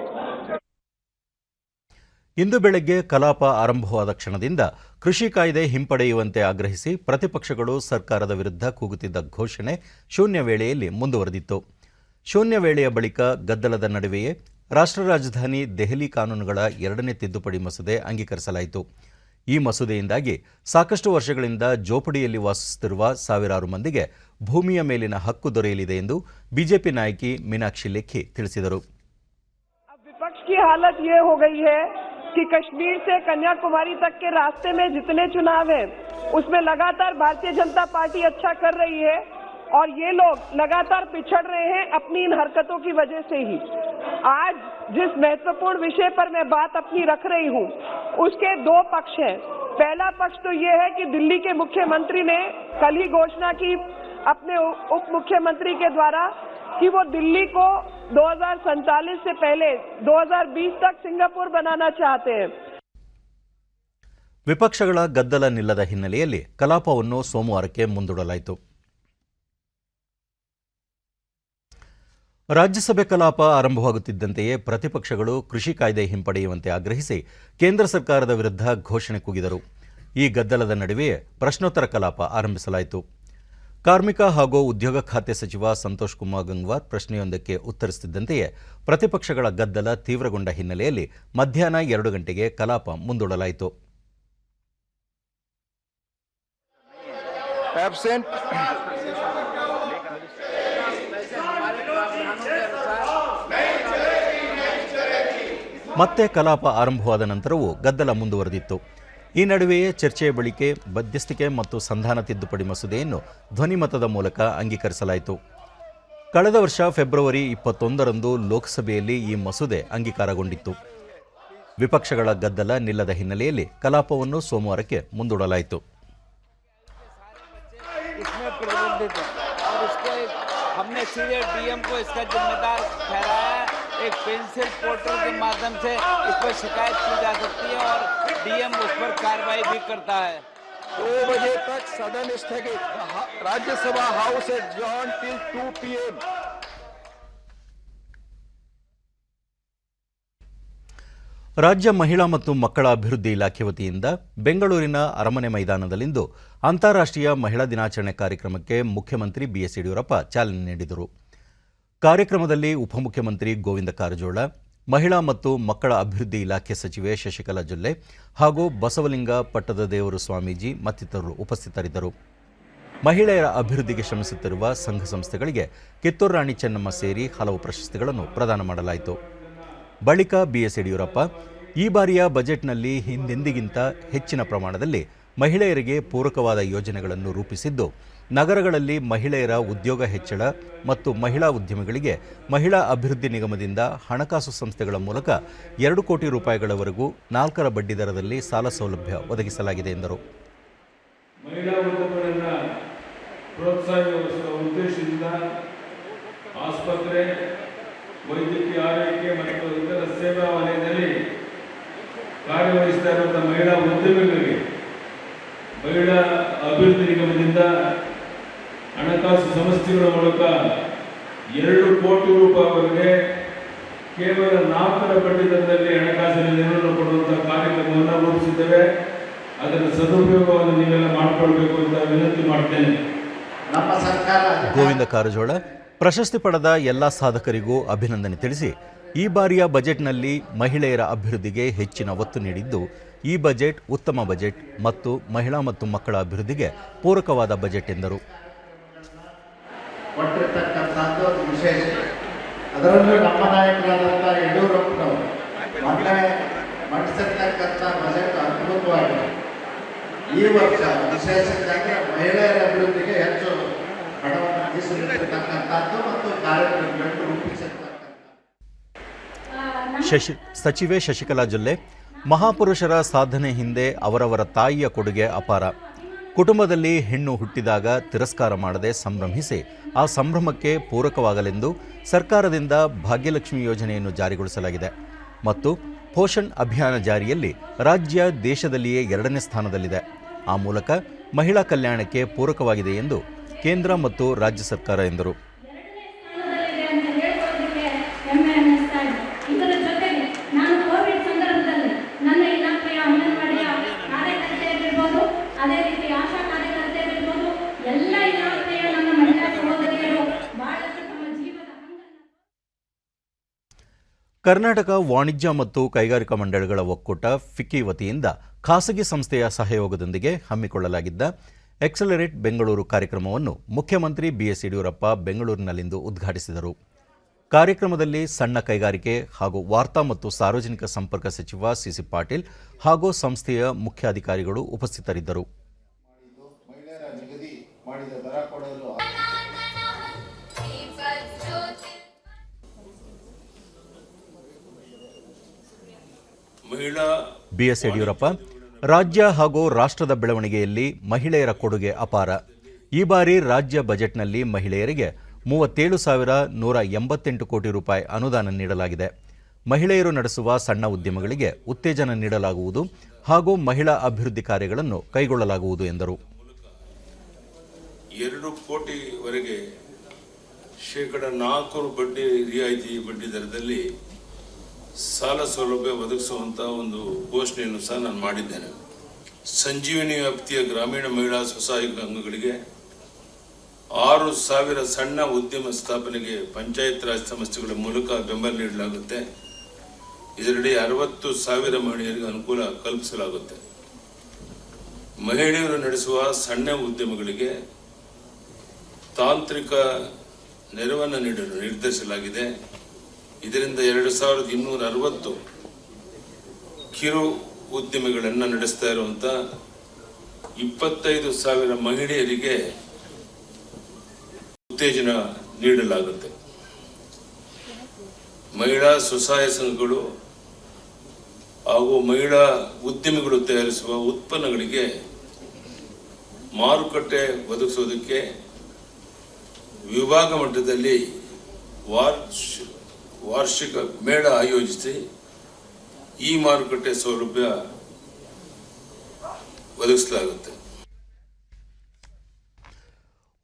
ಇಂದು ಬೆಳಗ್ಗೆ ಕಲಾಪ ಆರಂಭವಾದ ಕ್ಷಣದಿಂದ ಕೃಷಿ ಕಾಯ್ದೆ ಹಿಂಪಡೆಯುವಂತೆ ಆಗ್ರಹಿಸಿ ಪ್ರತಿಪಕ್ಷಗಳು ಸರ್ಕಾರದ ವಿರುದ್ಧ ಕೂಗುತ್ತಿದ್ದ ಘೋಷಣೆ ಶೂನ್ಯ ವೇಳೆಯಲ್ಲಿ ಮುಂದುವರೆದಿತ್ತು. ಶೂನ್ಯ ವೇಳೆಯ ಬಳಿಕ ಗದ್ದಲದ ನಡುವೆಯೇ ರಾಷ್ಟ್ರ ರಾಜಧಾನಿ ದೆಹಲಿ ಕಾನೂನುಗಳ 2ನೇ ತಿದ್ದುಪಡಿ ಮಸೂದೆ ಅಂಗೀಕರಿಸಲಾಯಿತು. ಈ ಮಸೂದೆಯಿಂದಾಗಿ ಸಾಕಷ್ಟು ವರ್ಷಗಳಿಂದ ಜೋಪಡಿಯಲ್ಲಿ ವಾಸಿಸುತ್ತಿರುವ ಸಾವಿರಾರು ಮಂದಿಗೆ ಭೂಮಿಯ ಮೇಲಿನ ಹಕ್ಕು ದೊರೆಯಲಿದೆ ಎಂದು ಬಿಜೆಪಿ ನಾಯಕಿ ಮೀನಾಕ್ಷಿ ಲೇಖಿ ತಿಳಿಸಿದರು. विपक्ष की हालत ये हो गई है कि कश्मीर से कन्याकुमारी तक के रास्ते में जितने चुनाव हैं उसमें लगातार भारतीय जनता पार्टी अच्छा कर रही है और ये लोग लगातार पिछड़ रहे हैं अपनी इन हरकतों की वजह से ही। आज जिस महत्वपूर्ण विषय पर मैं बात अपनी रख रही हूँ उसके 2 पक्ष हैं। पहला पक्ष तो ये है कि दिल्ली के मुख्यमंत्री ने कल ही घोषणा की अपने उप मुख्यमंत्री के द्वारा कि वो दिल्ली को 2047 से पहले 2020 तक सिंगापुर बनाना चाहते हैं। ವಿಪಕ್ಷಗಳ ಗದ್ದಲ ನಿಲ್ಲದ ಹಿನ್ನೆಲೆಯಲ್ಲಿ ಕಲಾಪವನ್ನು ಸೋಮವಾರಕ್ಕೆ ಮುಂದೂಡಲಾಯಿತು. ರಾಜ್ಯಸಭೆ ಕಲಾಪ ಆರಂಭವಾಗುತ್ತಿದ್ದಂತೆಯೇ ಪ್ರತಿಪಕ್ಷಗಳು ಕೃಷಿ ಕಾಯ್ದೆ ಹಿಂಪಡೆಯುವಂತೆ ಆಗ್ರಹಿಸಿ ಕೇಂದ್ರ ಸರ್ಕಾರದ ವಿರುದ್ಧ ಘೋಷಣೆ ಕೂಗಿದರು. ಈ ಗದ್ದಲದ ನಡುವೆಯೇ ಪ್ರಶ್ನೋತ್ತರ ಕಲಾಪ ಆರಂಭಿಸಲಾಯಿತು. ಕಾರ್ಮಿಕ ಹಾಗೂ ಉದ್ಯೋಗ ಖಾತೆ ಸಚಿವ ಸಂತೋಷ್ ಕುಮಾರ್ ಗಂಗ್ವಾರ್ ಪ್ರಶ್ನೆಯೊಂದಕ್ಕೆ ಉತ್ತರಿಸುತ್ತಿದ್ದಂತೆಯೇ ಪ್ರತಿಪಕ್ಷಗಳ ಗದ್ದಲ ತೀವ್ರಗೊಂಡ ಹಿನ್ನೆಲೆಯಲ್ಲಿ ಮಧ್ಯಾಹ್ನ 2 ಗಂಟೆಗೆ ಕಲಾಪ ಮುಂದೂಡಲಾಯಿತು. ಮತ್ತೆ ಕಲಾಪ ಆರಂಭವಾದ ನಂತರವೂ ಗದ್ದಲ ಮುಂದುವರೆದಿತ್ತು. ಈ ನಡುವೆಯೇ ಚರ್ಚೆಯ ಬಳಿಕ ಮಧ್ಯಸ್ಥಿಕೆ ಮತ್ತು ಸಂಧಾನ ತಿದ್ದುಪಡಿ ಮಸೂದೆಯನ್ನು ಧ್ವನಿಮತದ ಮೂಲಕ ಅಂಗೀಕರಿಸಲಾಯಿತು. ಕಳೆದ ವರ್ಷ ಫೆಬ್ರವರಿ 21ರಂದು ಲೋಕಸಭೆಯಲ್ಲಿ ಈ ಮಸೂದೆ ಅಂಗೀಕಾರಗೊಂಡಿತ್ತು. ವಿಪಕ್ಷಗಳ ಗದ್ದಲ ನಿಲ್ಲದ ಹಿನ್ನೆಲೆಯಲ್ಲಿ ಕಲಾಪವನ್ನು ಸೋಮವಾರಕ್ಕೆ ಮುಂದೂಡಲಾಯಿತು. एक पेंसिल पोर्टल के माध्यम से इस पर शिकायत की जा सकती है और डीएम उस पर कार्रवाई भी करता है। 2 बजे तक सदन स्थगित। Rajya Sabha house adjourn till 2 PM। ರಾಜ್ಯ ಮಹಿಳಾ ಮತ್ತು ಮಕ್ಕಳ ಅಭಿವೃದ್ಧಿ ಇಲಾಖೆ ವತಿಯಿಂದ ಬೆಂಗಳೂರಿನ ಅರಮನೆ ಮೈದಾನದಲ್ಲಿಂದು ಅಂತಾರಾಷ್ಟ್ರೀಯ ಮಹಿಳಾ ದಿನಾಚರಣೆ ಕಾರ್ಯಕ್ರಮಕ್ಕೆ ಮುಖ್ಯಮಂತ್ರಿ ಬಿಎಸ್ ಯಡಿಯೂರಪ್ಪ ಚಾಲನೆ ನೀಡಿದರು. ಕಾರ್ಯಕ್ರಮದಲ್ಲಿ ಉಪಮುಖ್ಯಮಂತ್ರಿ ಗೋವಿಂದ ಕಾರಜೋಳ, ಮಹಿಳಾ ಮತ್ತು ಮಕ್ಕಳ ಅಭಿವೃದ್ಧಿ ಇಲಾಖೆ ಸಚಿವೆ ಶಶಿಕಲಾ ಜೊಲ್ಲೆ ಹಾಗೂ ಬಸವಲಿಂಗ ಪಟ್ಟದ ದೇವರು ಸ್ವಾಮೀಜಿ ಮತ್ತಿತರರು ಉಪಸ್ಥಿತರಿದ್ದರು. ಮಹಿಳೆಯರ ಅಭಿವೃದ್ಧಿಗೆ ಶ್ರಮಿಸುತ್ತಿರುವ ಸಂಘ ಸಂಸ್ಥೆಗಳಿಗೆ ಕಿತ್ತೂರು ರಾಣಿ ಚೆನ್ನಮ್ಮ ಸೇರಿ ಹಲವು ಪ್ರಶಸ್ತಿಗಳನ್ನು ಪ್ರದಾನ ಮಾಡಲಾಯಿತು. ಬಳಿಕ ಬಿಎಸ್ ಯಡಿಯೂರಪ್ಪ ಈ ಬಾರಿಯ ಬಜೆಟ್ನಲ್ಲಿ ಹಿಂದೆಂದಿಗಿಂತ ಹೆಚ್ಚಿನ ಪ್ರಮಾಣದಲ್ಲಿ ಮಹಿಳೆಯರಿಗೆ ಪೂರಕವಾದ ಯೋಜನೆಗಳನ್ನು ರೂಪಿಸಿದ್ದು, ನಗರಗಳಲ್ಲಿ ಮಹಿಳೆಯರ ಉದ್ಯೋಗ ಹೆಚ್ಚಳ ಮತ್ತು ಮಹಿಳಾ ಉದ್ಯಮಿಗಳಿಗೆ ಮಹಿಳಾ ಅಭಿವೃದ್ಧಿ ನಿಗಮದಿಂದ ಹಣಕಾಸು ಸಂಸ್ಥೆಗಳ ಮೂಲಕ 2 ಕೋಟಿ ರೂಪಾಯಿಗಳವರೆಗೂ 4ರ ಬಡ್ಡಿ ದರದಲ್ಲಿ ಸಾಲ ಸೌಲಭ್ಯ ಒದಗಿಸಲಾಗಿದೆ ಎಂದರು. ಮಹಿಳಾ ಉದ್ಯಮಗಳನ್ನು ಪ್ರೋತ್ಸಾಹಿಸುವ ಉದ್ದೇಶದಿಂದ ಆಸ್ಪತ್ರೆ, ವೈದ್ಯಕೀಯ ಆರೈಕೆ ಮತ್ತು ಇತರ ಸೇವಾ ವಲಯದಲ್ಲಿ ಕಾರ್ಯನಿರ್ವಹಿಸ್ತಾ ಇರುವಂತಹ ಮಹಿಳಾ ಉದ್ಯಮಿಗಳಿಗೆ ಮಹಿಳಾ ಅಭಿವೃದ್ಧಿ ನಿಗಮದಿಂದ ಹಣಕಾಸು ಸಂಸ್ಥೆಗಳ ಮೂಲಕ 2 ಕೋಟಿ ರೂಪಾಯಿವರೆಗೆ ಕೇವಲ 4ರ ಬಡ್ಡಿ ದರದಲ್ಲಿ ಹಣಕಾಸಿನ ನೆರವನ್ನು ಕೊಡುವಂತಹ ಕಾರ್ಯಕ್ರಮವನ್ನು ರೂಪಿಸಿದ್ದೇವೆ. ಅದರ ಸದುಪಯೋಗವನ್ನು ನೀವೆಲ್ಲ ಮಾಡಿಕೊಳ್ಬೇಕು ಅಂತ ವಿನಂತಿ ಮಾಡ್ತೇನೆ. ನಮ್ಮ ಸರ್ಕಾರ ಗೋವಿಂದ ಕಾರಜೋಳ ಪ್ರಶಸ್ತಿ ಪಡೆದ ಎಲ್ಲ ಸಾಧಕರಿಗೂ ಅಭಿನಂದನೆ ತಿಳಿಸಿ, ಈ ಬಾರಿಯ ಬಜೆಟ್ನಲ್ಲಿ ಮಹಿಳೆಯರ ಅಭಿವೃದ್ಧಿಗೆ ಹೆಚ್ಚಿನ ಒತ್ತು ನೀಡಿದ್ದು, ಈ ಬಜೆಟ್ ಉತ್ತಮ ಬಜೆಟ್ ಮತ್ತು ಮಹಿಳಾ ಮತ್ತು ಮಕ್ಕಳ ಅಭಿವೃದ್ಧಿಗೆ ಪೂರಕವಾದ ಬಜೆಟ್ ಎಂದರು. ಕೊಟ್ಟಿರ್ತಕ್ಕಂಥದ್ದು ವಿಶೇಷ. ಅದರಲ್ಲೂ ನಮ್ಮ ನಾಯಕರಾದಂಥ ಯಡಿಯೂರಪ್ಪನವರು ಮೊನ್ನೆ ಮಂಡಿಸಿರ್ತಕ್ಕಂಥ ಬಜೆಟ್ ಅದ್ಭುತವಾಗಿದೆ. ಈ ವರ್ಷ ವಿಶೇಷವಾಗಿ ಮಹಿಳೆಯರ ಅಭಿವೃದ್ಧಿಗೆ ಹೆಚ್ಚು ಹಣವನ್ನು ಮೀಸಲಿಟ್ಟಿರ್ತಕ್ಕಂಥದ್ದು ಮತ್ತು ಕಾರ್ಯಕ್ರಮಗಳನ್ನು ರೂಪಿಸಿರ್ತಕ್ಕಂಥ ಸಚಿವೆ ಶಶಿಕಲಾ ಜೊಲ್ಲೆ, ಮಹಾಪುರುಷರ ಸಾಧನೆ ಹಿಂದೆ ಅವರವರ ತಾಯಿಯ ಕೊಡುಗೆ ಅಪಾರ. ಕುಟುಂಬದಲ್ಲಿ ಹೆಣ್ಣು ಹುಟ್ಟಿದಾಗ ತಿರಸ್ಕಾರ ಮಾಡದೆ ಸಂಭ್ರಮಿಸಿ ಆ ಸಂಭ್ರಮಕ್ಕೆ ಪೂರಕವಾಗಲೆಂದು ಸರ್ಕಾರದಿಂದ ಭಾಗ್ಯಲಕ್ಷ್ಮಿ ಯೋಜನೆಯನ್ನು ಜಾರಿಗೊಳಿಸಲಾಗಿದೆ ಮತ್ತು ಪೋಷಣ್ ಅಭಿಯಾನ ಜಾರಿಯಲ್ಲಿ ರಾಜ್ಯ ದೇಶದಲ್ಲಿಯೇ 2ನೇ ಸ್ಥಾನದಲ್ಲಿದೆ. ಆ ಮೂಲಕ ಮಹಿಳಾ ಕಲ್ಯಾಣಕ್ಕೆ ಪೂರಕವಾಗಿದೆ ಎಂದು ಕೇಂದ್ರ ಮತ್ತು ರಾಜ್ಯ ಸರ್ಕಾರ ಎಂದರು. ಕರ್ನಾಟಕ ವಾಣಿಜ್ಯ ಮತ್ತು ಕೈಗಾರಿಕಾ ಮಂಡಳಿಗಳ ಒಕ್ಕೂಟ ಫಿಕ್ಕಿ ವತಿಯಿಂದ ಖಾಸಗಿ ಸಂಸ್ಥೆಯ ಸಹಯೋಗದೊಂದಿಗೆ ಹಮ್ಮಿಕೊಳ್ಳಲಾಗಿದ್ದ ಎಕ್ಸಲರೇಟ್ ಬೆಂಗಳೂರು ಕಾರ್ಯಕ್ರಮವನ್ನು ಮುಖ್ಯಮಂತ್ರಿ ಬಿಎಸ್ ಯಡಿಯೂರಪ್ಪ ಬೆಂಗಳೂರಿನಲ್ಲಿಂದು ಉದ್ಘಾಟಿಸಿದರು. ಕಾರ್ಯಕ್ರಮದಲ್ಲಿ ಸಣ್ಣ ಕೈಗಾರಿಕೆ ಹಾಗೂ ವಾರ್ತಾ ಮತ್ತು ಸಾರ್ವಜನಿಕ ಸಂಪರ್ಕ ಸಚಿವ ಸಿಸಿ ಪಾಟೀಲ್ ಹಾಗೂ ಸಂಸ್ಥೆಯ ಮುಖ್ಯಾಧಿಕಾರಿಗಳು ಉಪಸ್ಥಿತರಿದ್ದರು. ಬಿಎಸ್ ಯಡಿಯೂರಪ್ಪ, ರಾಜ್ಯ ಹಾಗೂ ರಾಷ್ಟ್ರದ ಬೆಳವಣಿಗೆಯಲ್ಲಿ ಮಹಿಳೆಯರ ಕೊಡುಗೆ ಅಪಾರ. ಈ ಬಾರಿ ರಾಜ್ಯ ಬಜೆಟ್ನಲ್ಲಿ ಮಹಿಳೆಯರಿಗೆ 37,188 ಕೋಟಿ ರೂಪಾಯಿ ಅನುದಾನ ನೀಡಲಾಗಿದೆ. ಮಹಿಳೆಯರು ನಡೆಸುವ ಸಣ್ಣ ಉದ್ಯಮಗಳಿಗೆ ಉತ್ತೇಜನ ನೀಡಲಾಗುವುದು ಹಾಗೂ ಮಹಿಳಾ ಅಭಿವೃದ್ಧಿ ಕಾರ್ಯಗಳನ್ನು ಕೈಗೊಳ್ಳಲಾಗುವುದು ಎಂದರು. 2 ಕೋಟಿವರೆಗೆ ಶೇಕಡ 4 ಬಡ್ಡಿ ರಿಯಾಯಿತಿ ಬಡ್ಡಿ ದರದಲ್ಲಿ ಸಾಲ ಸೌಲಭ್ಯ ಒದಗಿಸುವಂತಹ ಒಂದು ಘೋಷಣೆಯನ್ನು ಸಹ ನಾನು ಮಾಡಿದ್ದೇನೆ. ಸಂಜೀವಿನಿ ವ್ಯಾಪ್ತಿಯ ಗ್ರಾಮೀಣ ಮಹಿಳಾ ಸ್ವಸಹಾಯ ಸಂಘಗಳಿಗೆ 6,000 ಸಣ್ಣ ಉದ್ಯಮ ಸ್ಥಾಪನೆಗೆ ಪಂಚಾಯತ್ ರಾಜ್ ಸಂಸ್ಥೆಗಳ ಮೂಲಕ ಬೆಂಬಲ ನೀಡಲಾಗುತ್ತೆ. ಇದರಲ್ಲಿ 60,000 ಮಹಿಳೆಯರಿಗೆ ಅನುಕೂಲ ಕಲ್ಪಿಸಲಾಗುತ್ತೆ. ಮಹಿಳೆಯರು ನಡೆಸುವ ಸಣ್ಣ ಉದ್ಯಮಗಳಿಗೆ ತಾಂತ್ರಿಕ ನೆರವನ್ನು ನೀಡಲು ನಿರ್ಧರಿಸಲಾಗಿದೆ. ಇದರಿಂದ 2,260 ಕಿರು ಉದ್ಯಮಿಗಳನ್ನು ನಡೆಸ್ತಾ ಇರುವಂತ 25,000 ಮಹಿಳೆಯರಿಗೆ ಉತ್ತೇಜನ ನೀಡಲಾಗುತ್ತೆ. ಮಹಿಳಾ ಸ್ವಸಹಾಯ ಸಂಘಗಳು ಹಾಗೂ ಮಹಿಳಾ ಉದ್ಯಮಿಗಳು ತಯಾರಿಸುವ ಉತ್ಪನ್ನಗಳಿಗೆ ಮಾರುಕಟ್ಟೆ ಒದಗಿಸುವುದಕ್ಕೆ ವಿಭಾಗ ಮಟ್ಟದಲ್ಲಿ ವಾರ್ಷಿಕ ಮೇಳ ಆಯೋಜಿಸಿ ಈ ಮಾರುಕಟ್ಟೆ ಸೌಲಭ್ಯ ಒದಗಿಸಲಾಗುತ್ತೆ.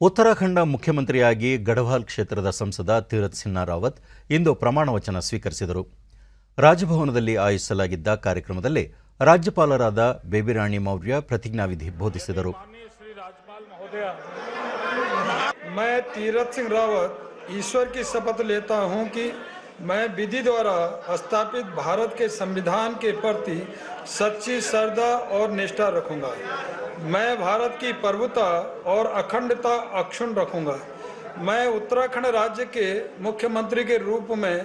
ಉತ್ತರಾಖಂಡ ಮುಖ್ಯಮಂತ್ರಿಯಾಗಿ ಗಢವಾಲ್ ಕ್ಷೇತ್ರದ ಸಂಸದ ತೀರತ್ ಸಿನ್ಹಾ ರಾವತ್ ಇಂದು ಪ್ರಮಾಣ ವಚನ ಸ್ವೀಕರಿಸಿದರು. ರಾಜಭವನದಲ್ಲಿ ಆಯೋಜಿಸಲಾಗಿದ್ದ ಕಾರ್ಯಕ್ರಮದಲ್ಲಿ ರಾಜ್ಯಪಾಲರಾದ ಬೇಬಿರಾಣಿ ಮೌರ್ಯ ಪ್ರತಿಜ್ಞಾವಿಧಿ ಬೋಧಿಸಿದರು. मैं तीरथ सिंह रावत ईश्वर की शपथ लेता हूं कि मैं विधि द्वारा स्थापित भारत के संविधान के प्रति सच्ची श्रद्धा और निष्ठा रखूंगा. मैं भारत की प्रभुता और अखंडता अक्षुण्ण रखूंगा. मैं उत्तराखंड राज्य के मुख्यमंत्री के रूप में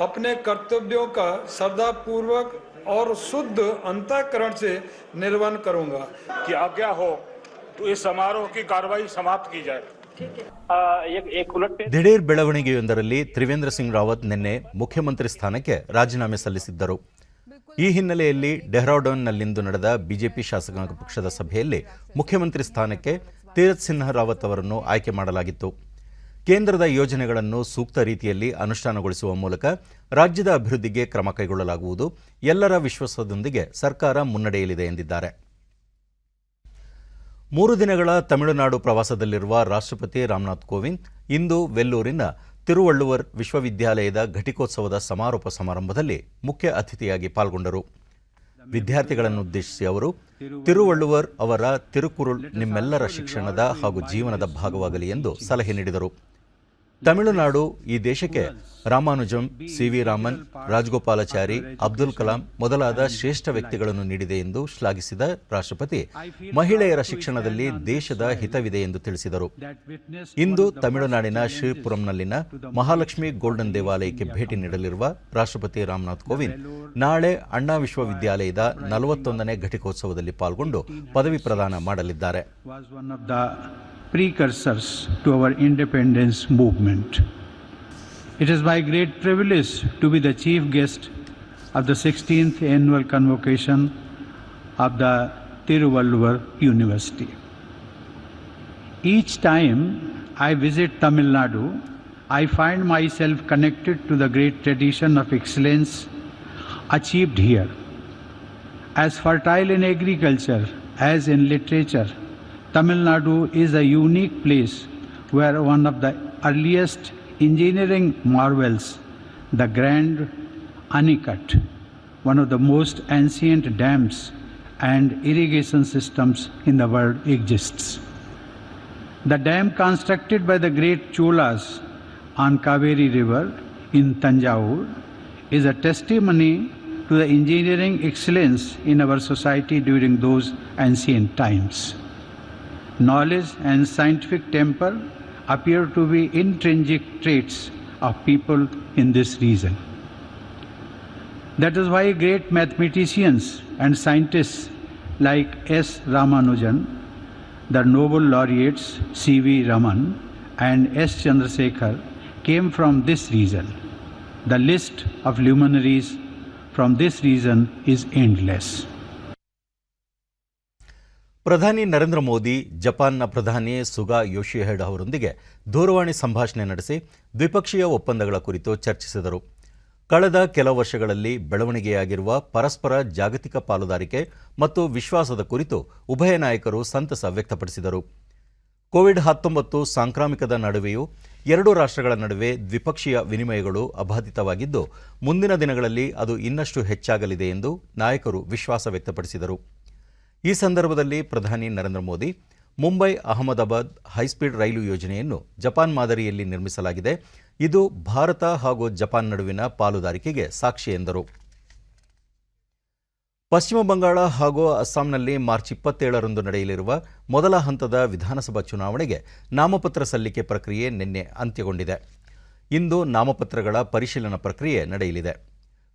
अपने कर्तव्यों का श्रद्धापूर्वक और शुद्ध अंतःकरण से निर्वहन करूंगा. कि आज्ञा हो तो इस समारोह की कार्रवाई समाप्त की जाए. ದಿಢೀರ್ ಬೆಳವಣಿಗೆಯೊಂದರಲ್ಲಿ ತ್ರಿವೇಂದ್ರ ಸಿಂಗ್ ರಾವತ್ ನಿನ್ನೆ ಮುಖ್ಯಮಂತ್ರಿ ಸ್ಥಾನಕ್ಕೆ ರಾಜೀನಾಮೆ ಸಲ್ಲಿಸಿದ್ದರು. ಈ ಹಿನ್ನೆಲೆಯಲ್ಲಿ ಡೆಹ್ರಾಡೂನ್ನಲ್ಲಿಂದು ನಡೆದ ಬಿಜೆಪಿ ಶಾಸಕಾಂಗ ಪಕ್ಷದ ಸಭೆಯಲ್ಲಿ ಮುಖ್ಯಮಂತ್ರಿ ಸ್ಥಾನಕ್ಕೆ ತೀರತ್ ಸಿನ್ಹಾ ರಾವತ್ ಅವರನ್ನು ಆಯ್ಕೆ ಮಾಡಲಾಗಿತ್ತು. ಕೇಂದ್ರದ ಯೋಜನೆಗಳನ್ನು ಸೂಕ್ತ ರೀತಿಯಲ್ಲಿ ಅನುಷ್ಠಾನಗೊಳಿಸುವ ಮೂಲಕ ರಾಜ್ಯದ ಅಭಿವೃದ್ಧಿಗೆ ಕ್ರಮ ಕೈಗೊಳ್ಳಲಾಗುವುದು. ಎಲ್ಲರ ವಿಶ್ವಾಸದೊಂದಿಗೆ ಸರ್ಕಾರ ಮುನ್ನಡೆಯಲಿದೆ ಎಂದಿದ್ದಾರೆ. 3 ದಿನಗಳ ತಮಿಳುನಾಡು ಪ್ರವಾಸದಲ್ಲಿರುವ ರಾಷ್ಟ್ರಪತಿ ರಾಮನಾಥ್ ಕೋವಿಂದ್ ಇಂದು ವೆಲ್ಲೂರಿನ ತಿರುವಳ್ಳುವರ್ ವಿಶ್ವವಿದ್ಯಾಲಯದ ಘಟಿಕೋತ್ಸವದ ಸಮಾರೋಪ ಸಮಾರಂಭದಲ್ಲಿ ಮುಖ್ಯ ಅತಿಥಿಯಾಗಿ ಪಾಲ್ಗೊಂಡರು. ವಿದ್ಯಾರ್ಥಿಗಳನ್ನುದ್ದೇಶಿಸಿ ಅವರು ತಿರುವಳ್ಳುವರ್ ಅವರ ತಿರುಕುರುಳ್ ನಿಮ್ಮೆಲ್ಲರ ಶಿಕ್ಷಣದ ಹಾಗೂ ಜೀವನದ ಭಾಗವಾಗಲಿ ಎಂದು ಸಲಹೆ ನೀಡಿದರು. ತಮಿಳುನಾಡು ಈ ದೇಶಕ್ಕೆ ರಾಮಾನುಜಂ, ಸಿ.ವಿ. ರಾಮನ್, ರಾಜಗೋಪಾಲಾಚಾರಿ, ಅಬ್ದುಲ್ ಕಲಾಂ ಮೊದಲಾದ ಶ್ರೇಷ್ಠ ವ್ಯಕ್ತಿಗಳನ್ನು ನೀಡಿದೆ ಎಂದು ಶ್ಲಾಘಿಸಿದ ರಾಷ್ಟ್ರಪತಿ, ಮಹಿಳೆಯರ ಶಿಕ್ಷಣದಲ್ಲಿ ದೇಶದ ಹಿತವಿದೆ ಎಂದು ತಿಳಿಸಿದರು. ಇಂದು ತಮಿಳುನಾಡಿನ ಶ್ರೀಪುರಂನಲ್ಲಿನ ಮಹಾಲಕ್ಷ್ಮಿ ಗೋಲ್ಡನ್ ದೇವಾಲಯಕ್ಕೆ ಭೇಟಿ ನೀಡಲಿರುವ ರಾಷ್ಟ್ರಪತಿ ರಾಮನಾಥ್ ಕೋವಿಂದ್ ನಾಳೆ ಅಣ್ಣಾ ವಿಶ್ವವಿದ್ಯಾಲಯದ 41ನೇ ಘಟಿಕೋತ್ಸವದಲ್ಲಿ ಪಾಲ್ಗೊಂಡು ಪದವಿ ಪ್ರದಾನ ಮಾಡಲಿದ್ದಾರೆ. Precursors to our independence movement. It is my great privilege to be the chief guest of the 16th annual convocation of the Tiruvalluvar University. Each time I visit Tamil Nadu, I find myself connected to the great tradition of excellence achieved here. As fertile in agriculture as in literature, Tamil Nadu is a unique place where one of the earliest engineering marvels, the Grand Anicut, one of the most ancient dams and irrigation systems in the world, exists. The dam constructed by the great Cholas on Kaveri River in Tanjavur is a testimony to the engineering excellence in our society during those ancient times. Knowledge and scientific temper appear to be intrinsic traits of people in this region. That is why great mathematicians and scientists like S. Ramanujan, the Nobel laureates C.V. Raman and S. Chandrasekhar came from this region. The list of luminaries from this region is endless. ಪ್ರಧಾನಿ ನರೇಂದ್ರ ಮೋದಿ ಜಪಾನ್ನ ಪ್ರಧಾನಿ Suga Yoshihide ಅವರೊಂದಿಗೆ ದೂರವಾಣಿ ಸಂಭಾಷಣೆ ನಡೆಸಿ ದ್ವಿಪಕ್ಷೀಯ ಒಪ್ಪಂದಗಳ ಕುರಿತು ಚರ್ಚಿಸಿದರು. ಕಳೆದ ಕೆಲವು ವರ್ಷಗಳಲ್ಲಿ ಬೆಳವಣಿಗೆಯಾಗಿರುವ ಪರಸ್ಪರ ಜಾಗತಿಕ ಪಾಲುದಾರಿಕೆ ಮತ್ತು ವಿಶ್ವಾಸದ ಕುರಿತು ಉಭಯ ನಾಯಕರು ಸಂತಸ ವ್ಯಕ್ತಪಡಿಸಿದರು. ಕೋವಿಡ್-19 ಸಾಂಕ್ರಾಮಿಕದ ನಡುವೆಯೂ ಎರಡೂ ರಾಷ್ಟ್ರಗಳ ನಡುವೆ ದ್ವಿಪಕ್ಷೀಯ ವಿನಿಮಯಗಳು ಅಬಾಧಿತವಾಗಿದ್ದು, ಮುಂದಿನ ದಿನಗಳಲ್ಲಿ ಅದು ಇನ್ನಷ್ಟು ಹೆಚ್ಚಾಗಲಿದೆ ಎಂದು ನಾಯಕರು ವಿಶ್ವಾಸ ವ್ಯಕ್ತಪಡಿಸಿದರು. ಈ ಸಂದರ್ಭದಲ್ಲಿ ಪ್ರಧಾನಿ ನರೇಂದ್ರ ಮೋದಿ, ಮುಂಬೈ ಅಹಮದಾಬಾದ್ ಹೈಸ್ಪೀಡ್ ರೈಲು ಯೋಜನೆಯನ್ನು ಜಪಾನ್ ಮಾದರಿಯಲ್ಲಿ ನಿರ್ಮಿಸಲಾಗಿದೆ. ಇದು ಭಾರತ ಹಾಗೂ ಜಪಾನ್ ನಡುವಿನ ಪಾಲುದಾರಿಕೆಗೆ ಸಾಕ್ಷಿ ಎಂದರು. ಪಶ್ಚಿಮ ಬಂಗಾಳ ಹಾಗೂ ಅಸ್ಸಾಂನಲ್ಲಿ ಮಾರ್ಚ್ 27ರಂದು ನಡೆಯಲಿರುವ ಮೊದಲ ಹಂತದ ವಿಧಾನಸಭಾ ಚುನಾವಣೆಗೆ ನಾಮಪತ್ರ ಸಲ್ಲಿಕೆ ಪ್ರಕ್ರಿಯೆ ನಿನ್ನೆ ಅಂತ್ಯಗೊಂಡಿದೆ. ಇಂದು ನಾಮಪತ್ರಗಳ ಪರಿಶೀಲನಾ ಪ್ರಕ್ರಿಯೆ ನಡೆಯಲಿದೆ.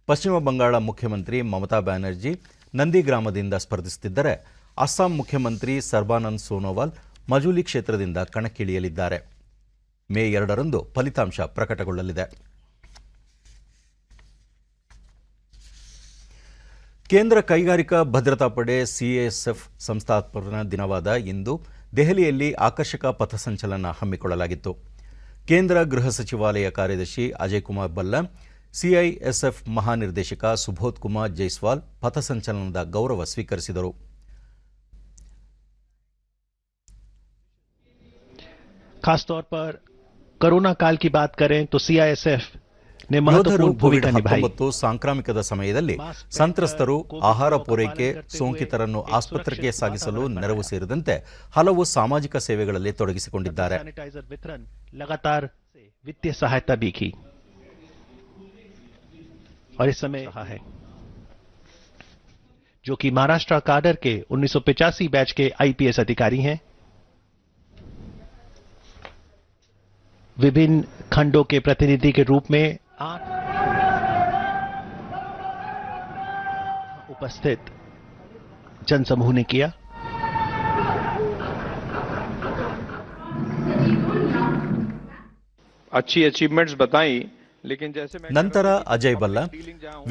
ಪಶ್ಚಿಮ ಬಂಗಾಳ ಮುಖ್ಯಮಂತ್ರಿ ಮಮತಾ ಬ್ಯಾನರ್ಜಿ ನಂದಿಗ್ರಾಮದಿಂದ ಸ್ಪರ್ಧಿಸುತ್ತಿದ್ದರೆ, ಅಸ್ಸಾಂ ಮುಖ್ಯಮಂತ್ರಿ ಸರ್ಬಾನಂದ್ ಸೋನೋವಾಲ್ ಮಜೂಲಿ ಕ್ಷೇತ್ರದಿಂದ ಕಣಕ್ಕಿಳಿಯಲಿದ್ದಾರೆ. ಮೇ 2ರಂದು ಫಲಿತಾಂಶ ಪ್ರಕಟಗೊಳ್ಳಲಿದೆ. ಕೇಂದ್ರ ಕೈಗಾರಿಕಾ ಭದ್ರತಾ ಪಡೆ ಸಿಎಎಸ್ಎಫ್ ಸಂಸ್ಥಾಪನಾ ದಿನವಾದ ಇಂದು ದೆಹಲಿಯಲ್ಲಿ ಆಕರ್ಷಕ ಪಥಸಂಚಲನ ಹಮ್ಮಿಕೊಳ್ಳಲಾಗಿತ್ತು. ಕೇಂದ್ರ ಗೃಹ ಸಚಿವಾಲಯ ಕಾರ್ಯದರ್ಶಿ ಅಜಯ್ ಕುಮಾರ್ ಭಲ್ಲಾ, ಸಿಐಎಸ್ಎಫ್ ಮಹಾನಿರ್ದೇಶಕ ಸುಬೋಧ್ ಕುಮಾರ್ ಜೈಸ್ವಾಲ್ ಪಥಸಂಚಲನದ ಗೌರವ ಸ್ವೀಕರಿಸಿದರು. खासतौर पर कोरोना काल की बात करें तो सीआईएसएफ ने महत्वपूर्ण भूमिका निभाई. ಸಾಂಕ್ರಾಮಿಕದ ಸಮಯದಲ್ಲಿ ಸಂತ್ರಸ್ತರು, ಆಹಾರ ಪೂರೈಕೆ, ಸೋಂಕಿತರನ್ನು ಆಸ್ಪತ್ರೆಗೆ ಸಾಗಿಸಲು ನೆರವು ಸೇರಿದಂತೆ ಹಲವು ಸಾಮಾಜಿಕ ಸೇವೆಗಳಲ್ಲಿ ತೊಡಗಿಸಿಕೊಂಡಿದ್ದಾರೆ. सैनिटाइजर वितरण, लगातार वित्तीय सहायता भी की और इस समय रहा है, जो कि महाराष्ट्र काडर के 1985 बैच के आईपीएस अधिकारी हैं. विभिन्न खंडों के प्रतिनिधि के रूप में 8 उपस्थित जनसमूह ने किया. अच्छी अचीवमेंट्स बताई. ನಂತರ ಅಜಯ್ ಭಲ್ಲಾ,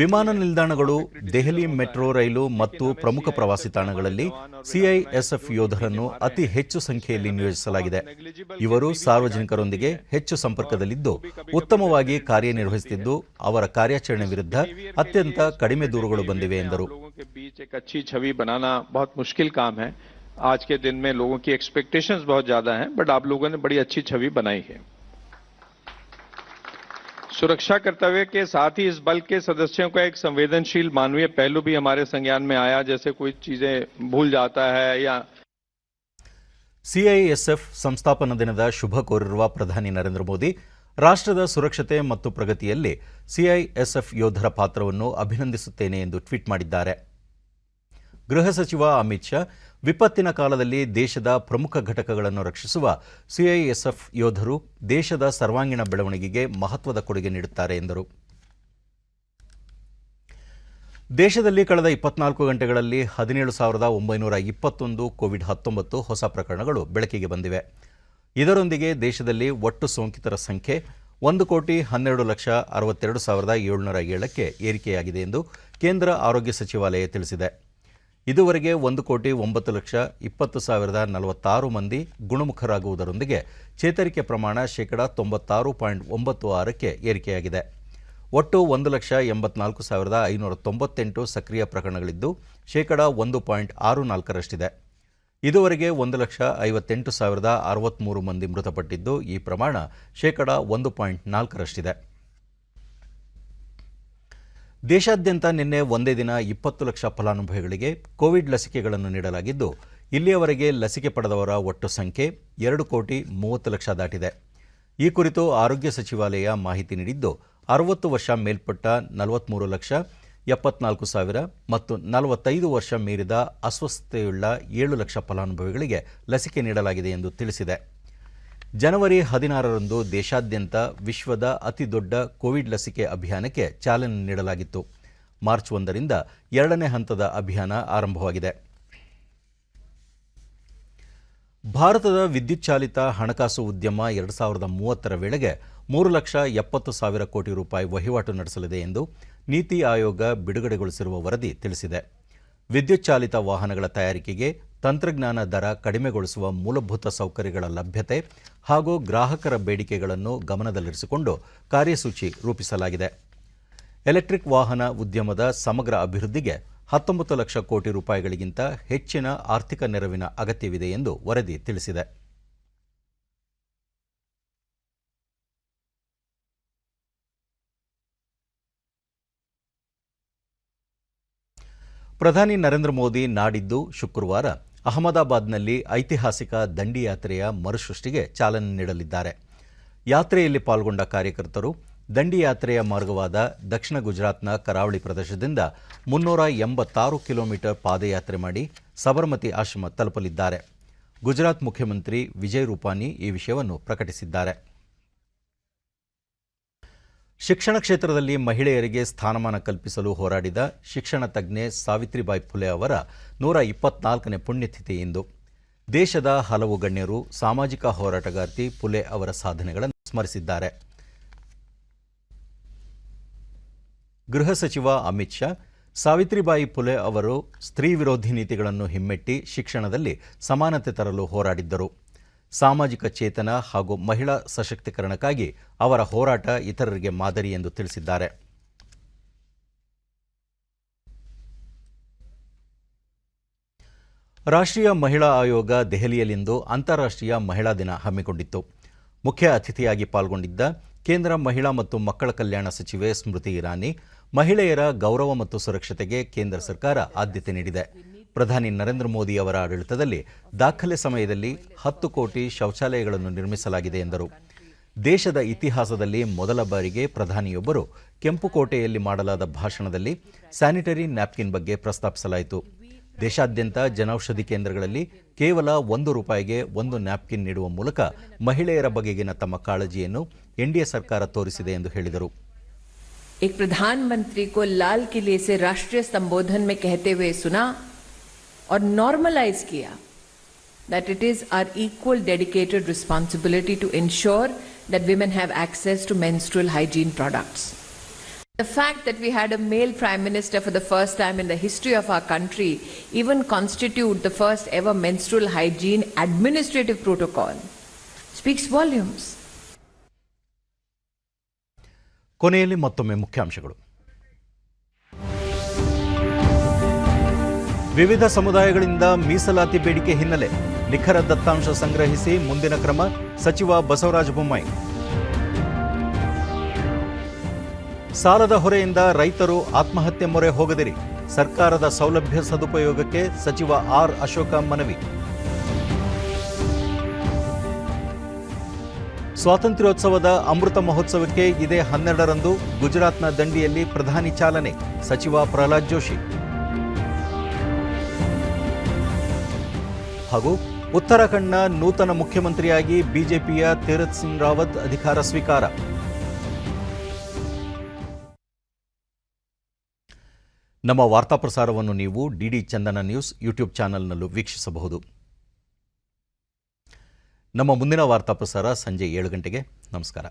ವಿಮಾನ ನಿಲ್ದಾಣಗಳು, ದೆಹಲಿ ಮೆಟ್ರೋ ರೈಲು ಮತ್ತು ಪ್ರಮುಖ ಪ್ರವಾಸಿ ತಾಣಗಳಲ್ಲಿ ಸಿಐಎಸ್ಎಫ್ ಯೋಧರನ್ನು ಅತಿ ಹೆಚ್ಚು ಸಂಖ್ಯೆಯಲ್ಲಿ ನಿಯೋಜಿಸಲಾಗಿದೆ. ಇವರು ಸಾರ್ವಜನಿಕರೊಂದಿಗೆ ಹೆಚ್ಚು ಸಂಪರ್ಕದಲ್ಲಿದ್ದು ಉತ್ತಮವಾಗಿ ಕಾರ್ಯನಿರ್ವಹಿಸುತ್ತಿದ್ದು, ಅವರ ಕಾರ್ಯಾಚರಣೆ ವಿರುದ್ಧ ಅತ್ಯಂತ ಕಡಿಮೆ ದೂರುಗಳು ಬಂದಿವೆ ಎಂದರು. आज के दिन में लोगों की एक्सपेक्टेशंस बहुत ज्यादा हैं, बट आप लोगों ने बड़ी अच्छी छवि बनाई है. सुरक्षा कर्तव्य के साथ ही इस बल के सदस्यों का एक संवेदनशील मानवीय पहलू भी हमारे संज्ञान में आया, जैसे कोई चीजें भूल जाता है या. ಸಿಐಎಸ್ಎಫ್ ಸಂಸ್ಥಾಪನಾ ದಿನದ ಶುಭ ಕೋರಿರುವ ಪ್ರಧಾನಿ ನರೇಂದ್ರ ಮೋದಿ, ರಾಷ್ಟ್ರದ ಸುರಕ್ಷತೆ ಮತ್ತು ಪ್ರಗತಿಯಲ್ಲಿ ಸಿಐಎಸ್ಎಫ್ ಯೋಧರ ಪಾತ್ರವನ್ನು ಅಭಿನಂದಿಸುತ್ತೇನೆ ಎಂದು ಟ್ವೀಟ್ ಮಾಡಿದ್ದಾರೆ. ಗೃಹ ಸಚಿವ ಅಮಿತ್ ಶಾ ವಿಪತ್ತಿನ ಕಾಲದಲ್ಲಿ ದೇಶದ ಪ್ರಮುಖ ಘಟಕಗಳನ್ನು ರಕ್ಷಿಸುವ ಸಿಐಎಸ್ಎಫ್ ಯೋಧರು ದೇಶದ ಸರ್ವಾಂಗೀಣ ಬೆಳವಣಿಗೆಗೆ ಮಹತ್ವದ ಕೊಡುಗೆ ನೀಡುತ್ತಾರೆ ಎಂದರು. ದೇಶದಲ್ಲಿ ಕಳೆದ 24 ಗಂಟೆಗಳಲ್ಲಿ 17,921 ಕೋವಿಡ್-19 ಹೊಸ ಪ್ರಕರಣಗಳು ಬೆಳಕಿಗೆ ಬಂದಿವೆ. ಇದರೊಂದಿಗೆ ದೇಶದಲ್ಲಿ ಒಟ್ಟು ಸೋಂಕಿತರ ಸಂಖ್ಯೆ 1,12,62,707ಕ್ಕೆ ಏರಿಕೆಯಾಗಿದೆ ಎಂದು ಕೇಂದ್ರ ಆರೋಗ್ಯ ಸಚಿವಾಲಯ ತಿಳಿಸಿದೆ. ಇದುವರೆಗೆ 1,09,20,046 ಮಂದಿ ಗುಣಮುಖರಾಗುವುದರೊಂದಿಗೆ ಚೇತರಿಕೆ ಪ್ರಮಾಣ %96.96ಕ್ಕೆ ಏರಿಕೆಯಾಗಿದೆ. ಒಟ್ಟು 1,84,598 ಸಕ್ರಿಯ ಪ್ರಕರಣಗಳಿದ್ದು %1.64ರಷ್ಟಿದೆ. ಇದುವರೆಗೆ 1,58,063 ಮಂದಿ ಮೃತಪಟ್ಟಿದ್ದು ಈ ಪ್ರಮಾಣ %1.4ರಷ್ಟಿದೆ. ದೇಶಾದ್ಯಂತ ನಿನ್ನೆ ಒಂದೇ ದಿನ 20 ಲಕ್ಷ ಫಲಾನುಭವಿಗಳಿಗೆ ಕೋವಿಡ್ ಲಸಿಕೆಗಳನ್ನು ನೀಡಲಾಗಿದ್ದು ಇಲ್ಲಿಯವರೆಗೆ ಲಸಿಕೆ ಪಡೆದವರ ಒಟ್ಟು ಸಂಖ್ಯೆ 2,30,00,000 ದಾಟಿದೆ. ಈ ಕುರಿತು ಆರೋಗ್ಯ ಸಚಿವಾಲಯ ಮಾಹಿತಿ ನೀಡಿದ್ದು 60 ವರ್ಷ ಮೇಲ್ಪಟ್ಟ 43,74,000 ಮತ್ತು 45 ವರ್ಷ ಮೀರಿದ ಅಸ್ವಸ್ಥತೆಯುಳ್ಳ 7 ಲಕ್ಷ ಫಲಾನುಭವಿಗಳಿಗೆ ಲಸಿಕೆ ನೀಡಲಾಗಿದೆ ಎಂದು ತಿಳಿಸಿದೆ. ಜನವರಿ 16ರಂದು ದೇಶಾದ್ಯಂತ ವಿಶ್ವದ ಅತಿದೊಡ್ಡ ಕೋವಿಡ್ ಲಸಿಕೆ ಅಭಿಯಾನಕ್ಕೆ ಚಾಲನೆ ನೀಡಲಾಗಿತ್ತು. ಮಾರ್ಚ್ 1ರಿಂದ 2ನೇ ಹಂತದ ಅಭಿಯಾನ ಆರಂಭವಾಗಿದೆ. ಭಾರತದ ವಿದ್ಯುತ್ ಚಾಲಿತ ಹಣಕಾಸು ಉದ್ಯಮ 2030ರ ವೇಳೆಗೆ 3,70,000 ಕೋಟಿ ರೂಪಾಯಿ ವಹಿವಾಟು ನಡೆಸಲಿದೆ ಎಂದು ನೀತಿ ಆಯೋಗ ಬಿಡುಗಡೆಗೊಳಿಸಿರುವ ವರದಿ ತಿಳಿಸಿದೆ. ವಿದ್ಯುತ್ ಚಾಲಿತ ವಾಹನಗಳ ತಯಾರಿಕೆಗೆ ತಂತ್ರಜ್ಞಾನ ದರ ಕಡಿಮೆಗೊಳಿಸುವ ಮೂಲಭೂತ ಸೌಕರ್ಯಗಳ ಲಭ್ಯತೆ ಹಾಗೂ ಗ್ರಾಹಕರ ಬೇಡಿಕೆಗಳನ್ನು ಗಮನದಲ್ಲಿರಿಸಿಕೊಂಡು ಕಾರ್ಯಸೂಚಿ ರೂಪಿಸಲಾಗಿದೆ. ಎಲೆಕ್ಟ್ರಿಕ್ ವಾಹನ ಉದ್ಯಮದ ಸಮಗ್ರ ಅಭಿವೃದ್ಧಿಗೆ 19 ಲಕ್ಷ ಕೋಟಿ ರೂಪಾಯಿಗಳಿಗಿಂತ ಹೆಚ್ಚಿನ ಆರ್ಥಿಕ ನೆರವಿನ ಅಗತ್ಯವಿದೆ ಎಂದು ವರದಿ ತಿಳಿಸಿದೆ. ಪ್ರಧಾನಿ ನರೇಂದ್ರ ಮೋದಿ ನಾಡಿದ್ದು ಶುಕ್ರವಾರ ಅಹಮದಾಬಾದ್ನಲ್ಲಿ ಐತಿಹಾಸಿಕ ದಂಡಿ ಯಾತ್ರೆಯ ಮರುಸೃಷ್ಟಿಗೆ ಚಾಲನೆ ನೀಡಲಿದ್ದಾರೆ. ಯಾತ್ರೆಯಲ್ಲಿ ಪಾಲ್ಗೊಂಡ ಕಾರ್ಯಕರ್ತರು ದಂಡಿ ಯಾತ್ರೆಯ ಮಾರ್ಗವಾದ ದಕ್ಷಿಣ ಗುಜರಾತ್ನ ಕರಾವಳಿ ಪ್ರದೇಶದಿಂದ 386 ಕಿಲೋಮೀಟರ್ ಪಾದಯಾತ್ರೆ ಮಾಡಿ ಸಬರಮತಿ ಆಶ್ರಮ ತಲುಪಲಿದ್ದಾರೆ. ಗುಜರಾತ್ ಮುಖ್ಯಮಂತ್ರಿ ವಿಜಯ್ ರೂಪಾನಿ ಈ ವಿಷಯವನ್ನು ಪ್ರಕಟಿಸಿದ್ದಾರೆ. ಶಿಕ್ಷಣ ಕ್ಷೇತ್ರದಲ್ಲಿ ಮಹಿಳೆಯರಿಗೆ ಸ್ಥಾನಮಾನ ಕಲ್ಪಿಸಲು ಹೋರಾಡಿದ ಶಿಕ್ಷಣ ತಜ್ಞೆ ಸಾವಿತ್ರಿಬಾಯಿ ಫುಲೆ ಅವರ 124ನೇ ಪುಣ್ಯತಿಥಿ ಇಂದು. ದೇಶದ ಹಲವು ಗಣ್ಯರು ಸಾಮಾಜಿಕ ಹೋರಾಟಗಾರ್ತಿ ಫುಲೆ ಅವರ ಸಾಧನೆಗಳನ್ನು ಸ್ಮರಿಸಿದ್ದಾರೆ. ಗೃಹ ಸಚಿವ ಅಮಿತ್ ಶಾ ಸಾವಿತ್ರಿಬಾಯಿ ಫುಲೆ ಅವರು ಸ್ತ್ರೀ ವಿರೋಧಿ ನೀತಿಗಳನ್ನು ಹಿಮ್ಮೆಟ್ಟಿ ಶಿಕ್ಷಣದಲ್ಲಿ ಸಮಾನತೆ ತರಲು ಹೋರಾಡಿದ್ದರು. ಸಾಮಾಜಿಕ ಚೇತನ ಹಾಗೂ ಮಹಿಳಾ ಸಶಕ್ತೀಕರಣಕ್ಕಾಗಿ ಅವರ ಹೋರಾಟ ಇತರರಿಗೆ ಮಾದರಿ ಎಂದು ತಿಳಿಸಿದ್ದಾರೆ. ರಾಷ್ಟ್ರೀಯ ಮಹಿಳಾ ಆಯೋಗ ದೆಹಲಿಯಲ್ಲಿಂದು ಅಂತಾರಾಷ್ಟ್ರೀಯ ಮಹಿಳಾ ದಿನ ಹಮ್ಮಿಕೊಂಡಿತ್ತು. ಮುಖ್ಯ ಅತಿಥಿಯಾಗಿ ಪಾಲ್ಗೊಂಡಿದ್ದ ಕೇಂದ್ರ ಮಹಿಳಾ ಮತ್ತು ಮಕ್ಕಳ ಕಲ್ಯಾಣ ಸಚಿವೆ ಸ್ಮೃತಿ ಇರಾನಿ, ಮಹಿಳೆಯರ ಗೌರವ ಮತ್ತು ಸುರಕ್ಷತೆಗೆ ಕೇಂದ್ರ ಸರ್ಕಾರ ಆದ್ಯತೆ ನೀಡಿದೆ. ಪ್ರಧಾನಿ ನರೇಂದ್ರ ಮೋದಿ ಅವರ ಆಡಳಿತದಲ್ಲಿ ದಾಖಲೆ ಸಮಯದಲ್ಲಿ 10 ಕೋಟಿ ಶೌಚಾಲಯಗಳನ್ನು ನಿರ್ಮಿಸಲಾಗಿದೆ ಎಂದರು. ದೇಶದ ಇತಿಹಾಸದಲ್ಲಿ ಮೊದಲ ಬಾರಿಗೆ ಪ್ರಧಾನಿಯೊಬ್ಬರು ಕೆಂಪುಕೋಟೆಯಲ್ಲಿ ಮಾಡಲಾದ ಭಾಷಣದಲ್ಲಿ ಸ್ಯಾನಿಟರಿ ನ್ಯಾಪ್ಕಿನ್ ಬಗ್ಗೆ ಪ್ರಸ್ತಾಪಿಸಲಾಯಿತು. ದೇಶಾದ್ಯಂತ ಜನೌಷಧಿ ಕೇಂದ್ರಗಳಲ್ಲಿ ಕೇವಲ ₹1ಗೆ 1 ನ್ಯಾಪ್ಕಿನ್ ನೀಡುವ ಮೂಲಕ ಮಹಿಳೆಯರ ಬಗೆಗಿನ ತಮ್ಮ ಕಾಳಜಿಯನ್ನು ಎನ್ಡಿಎ ಸರ್ಕಾರ ತೋರಿಸಿದೆ ಎಂದು ಹೇಳಿದರು. एक प्रधानमंत्री को लाल किले से राष्ट्रीय संबोधन में कहते हुए सुना और नॉर्मलाइज किया that it is our equal dedicated responsibility to ensure that women have access to menstrual hygiene products. The fact that we had a male prime minister for the first time in the history of our country even constitute the first ever menstrual hygiene administrative protocol speaks volumes. ಕೊನೆಯಲ್ಲಿ ಮತ್ತೊಮ್ಮೆ ಮುಖ್ಯಾಂಶಗಳು. ವಿವಿಧ ಸಮುದಾಯಗಳಿಂದ ಮೀಸಲಾತಿ ಬೇಡಿಕೆ ಹಿನ್ನೆಲೆ ನಿಖರ ದತ್ತಾಂಶ ಸಂಗ್ರಹಿಸಿ ಮುಂದಿನ ಕ್ರಮ, ಸಚಿವ ಬಸವರಾಜ ಬೊಮ್ಮಾಯಿ. ಸಾಲದ ಹೊರೆಯಿಂದ ರೈತರು ಆತ್ಮಹತ್ಯೆ ಮೊರೆ ಹೋಗದಿರಿ, ಸರ್ಕಾರದ ಸೌಲಭ್ಯ ಸದುಪಯೋಗಕ್ಕೆ ಸಚಿವ ಆರ್ ಅಶೋಕ ಮನವಿ. ಸ್ವಾತಂತ್ರ್ಯೋತ್ಸವದ ಅಮೃತ ಮಹೋತ್ಸವಕ್ಕೆ ಇದೇ 12ರಂದು ಗುಜರಾತ್ನ ದಂಡಿಯಲ್ಲಿ ಪ್ರಧಾನಿ ಚಾಲನೆ, ಸಚಿವ ಪ್ರಹ್ಲಾದ್ ಜೋಶಿ. ಹಾಗೂ ಉತ್ತರಾಖಂಡ್ನ ನೂತನ ಮುಖ್ಯಮಂತ್ರಿಯಾಗಿ ಬಿಜೆಪಿಯ ತೀರತ್ ಸಿಂಗ್ ರಾವತ್ ಅಧಿಕಾರ ಸ್ವೀಕಾರ. ನಮ್ಮ ವಾರ್ತಾ ಪ್ರಸಾರವನ್ನು ನೀವು ಡಿಡಿ ಚಂದನ ನ್ಯೂಸ್ ಯೂಟ್ಯೂಬ್ ಚಾನೆಲ್ನಲ್ಲೂ ವೀಕ್ಷಿಸಬಹುದು. ನಮ್ಮ ಮುಂದಿನ ವಾರ್ತಾ ಪ್ರಸಾರ ಸಂಜೆ 7 ಗಂಟೆಗೆ. ನಮಸ್ಕಾರ.